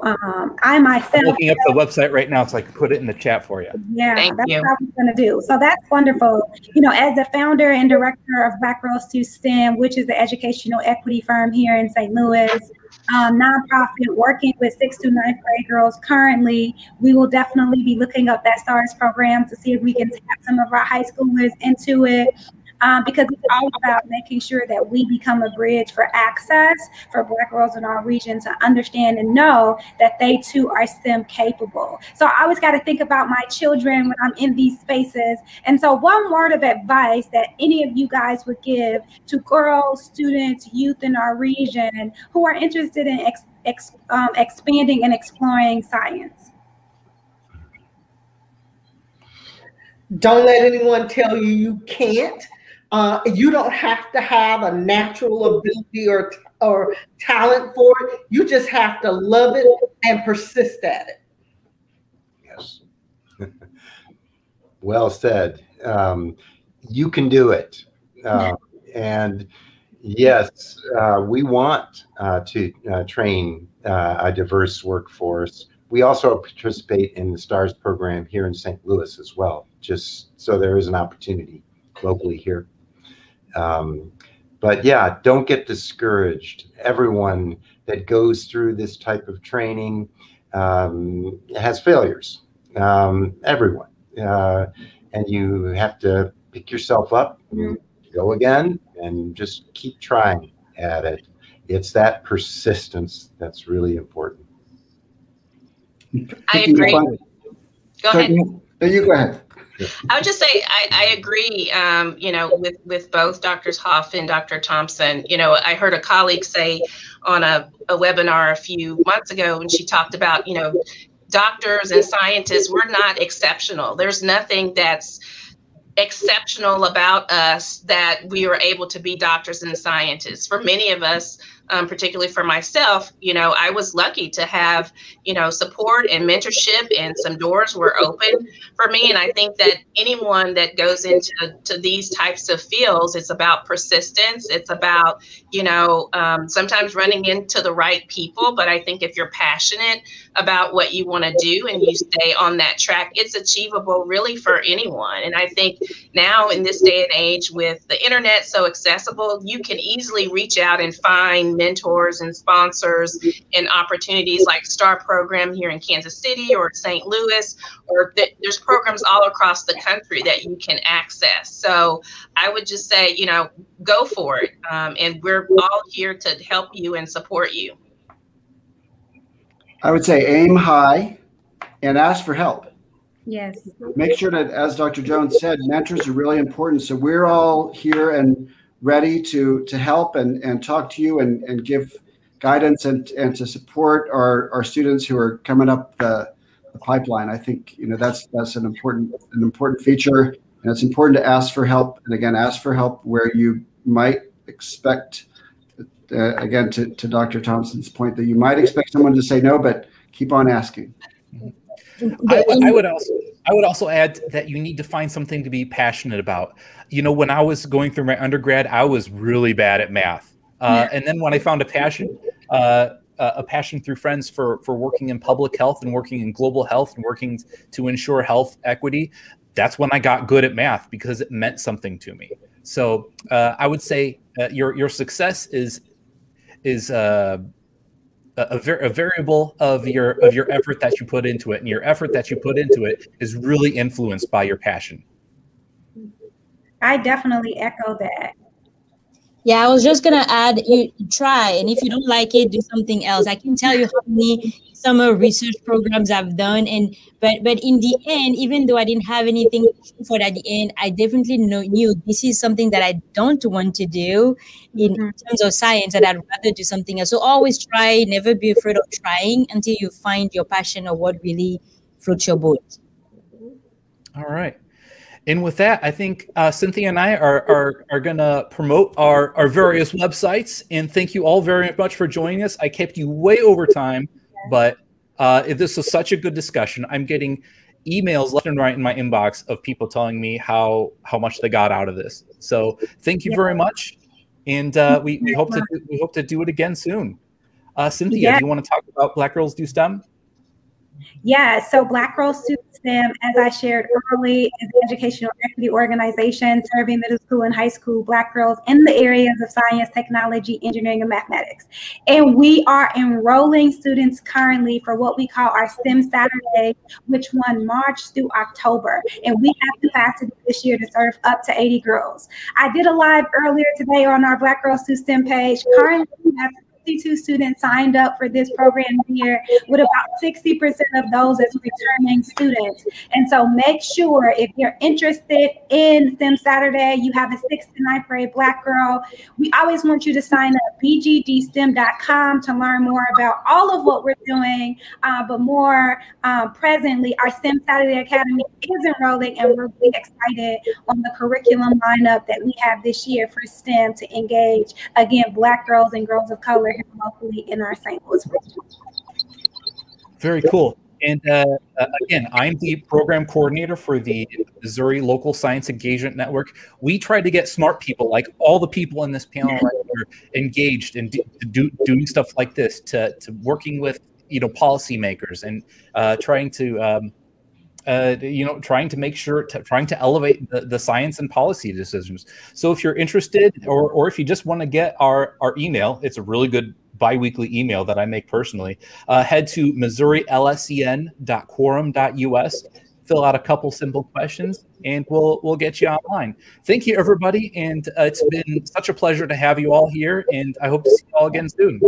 I myself, I'm looking up the website right now so I can put it in the chat for you. Yeah, Thank that's you. what I was going to do. So that's wonderful. You know, as the founder and director of Black Girls to STEM, which is the educational equity firm here in St. Louis, nonprofit working with 6th to 9th grade girls currently, we will definitely be looking up that STARS program to see if we can tap some of our high schoolers into it. Because it's all about making sure that we become a bridge for access for Black girls in our region to understand and know that they too are STEM capable. So I always got to think about my children when I'm in these spaces. And so one word of advice that any of you guys would give to girls, students, youth in our region who are interested in expanding and exploring science. Don't let anyone tell you you can't. You don't have to have a natural ability or talent for it. You just have to love it and persist at it. Yes. Well said. You can do it. And yes, we want to train a diverse workforce. We also participate in the STARS program here in St. Louis as well, just so there is an opportunity locally here. But yeah, don't get discouraged. Everyone that goes through this type of training has failures. Everyone. And you have to pick yourself up, go again, and just keep trying at it. It's that persistence that's really important. I agree. Go ahead. You go ahead. I would just say I agree, you know, with both Drs. Hoft and Dr. Thomspon. You know, I heard a colleague say on a webinar a few months ago when she talked about, you know, doctors and scientists, we're not exceptional. There's nothing that's exceptional about us that we were able to be doctors and scientists. For many of us, particularly for myself, you know, I was lucky to have, you know, support and mentorship, and some doors were open for me. And I think that anyone that goes into these types of fields, it's about persistence. It's about, you know, sometimes running into the right people. But I think if you're passionate about what you want to do and you stay on that track, it's achievable really for anyone. And I think now in this day and age with the internet so accessible, you can easily reach out and find mentors and sponsors and opportunities like STAR program here in Kansas City or St. Louis, or there's programs all across the country that you can access. So I would just say, you know, go for it. And we're all here to help you and support you. I would say aim high and ask for help. Yes. Make sure that, as Dr. Jones said, mentors are really important. So we're all here and ready to help and talk to you and give guidance and to support our students who are coming up the pipeline. I think, you know, that's an important feature, and it's important to ask for help. And again, ask for help where you might expect, again, to Dr. Thompson's point, that you might expect someone to say no, but keep on asking. I would also add that you need to find something to be passionate about. You know, when I was going through my undergrad, I was really bad at math. And then when I found a passion through friends for working in public health and working in global health and working to ensure health equity, that's when I got good at math, because it meant something to me. So I would say your success is a variable of your effort that you put into it, and your effort that you put into it is really influenced by your passion. I definitely echo that. Yeah, I was just gonna add, you try, and if you don't like it, do something else. I can tell you how many summer research programs I've done, and but in the end, even though I didn't have anything to show for it at the end, I definitely knew this is something that I don't want to do in terms of science, and I'd rather do something else. So always try, never be afraid of trying until you find your passion or what really floats your boat. All right. And with that, I think Cynthia and I are going to promote our various websites. And thank you all very much for joining us. I kept you way over time, but this was such a good discussion. I'm getting emails left and right in my inbox of people telling me how much they got out of this. So thank you very much. And we hope to do it again soon. Cynthia, do you want to talk about Black Girls Do STEM? Yeah, so Black Girls Do STEM, as I shared early, is an educational equity organization serving middle school and high school Black girls in the areas of science, technology, engineering, and mathematics. And we are enrolling students currently for what we call our STEM Saturday, which run March through October. And we have capacity this year to serve up to 80 girls. I did a live earlier today on our Black Girls Do STEM page. Currently, we have 52 students signed up for this program here, with about 60% of those as returning students. And so make sure if you're interested in STEM Saturday, you have a 6th to 9th grade Black girl, we always want you to sign up BGDSTEM.com to learn more about all of what we're doing, but more presently, our STEM Saturday Academy is enrolling, and we're really excited on the curriculum lineup that we have this year for STEM to engage, again, Black girls and girls of color here locally in our St. Louis region. Very cool. And again, I'm the program coordinator for the Missouri Local Science Engagement Network. We try to get smart people, like all the people in this panel right here, engaged and doing stuff like this, to working with policymakers and trying to trying to make sure, trying to elevate the science and policy decisions. So if you're interested, or if you just want to get our email, it's a really good bi-weekly email that I make personally. Head to MissouriLSEN.quorum.us, fill out a couple simple questions, and we'll get you online. Thank you, everybody, and it's been such a pleasure to have you all here, and I hope to see you all again soon.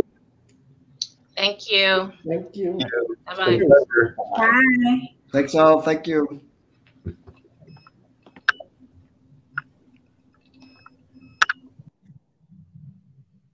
Thank you. Thank you. Bye-bye. Bye. Thanks all. Thank you.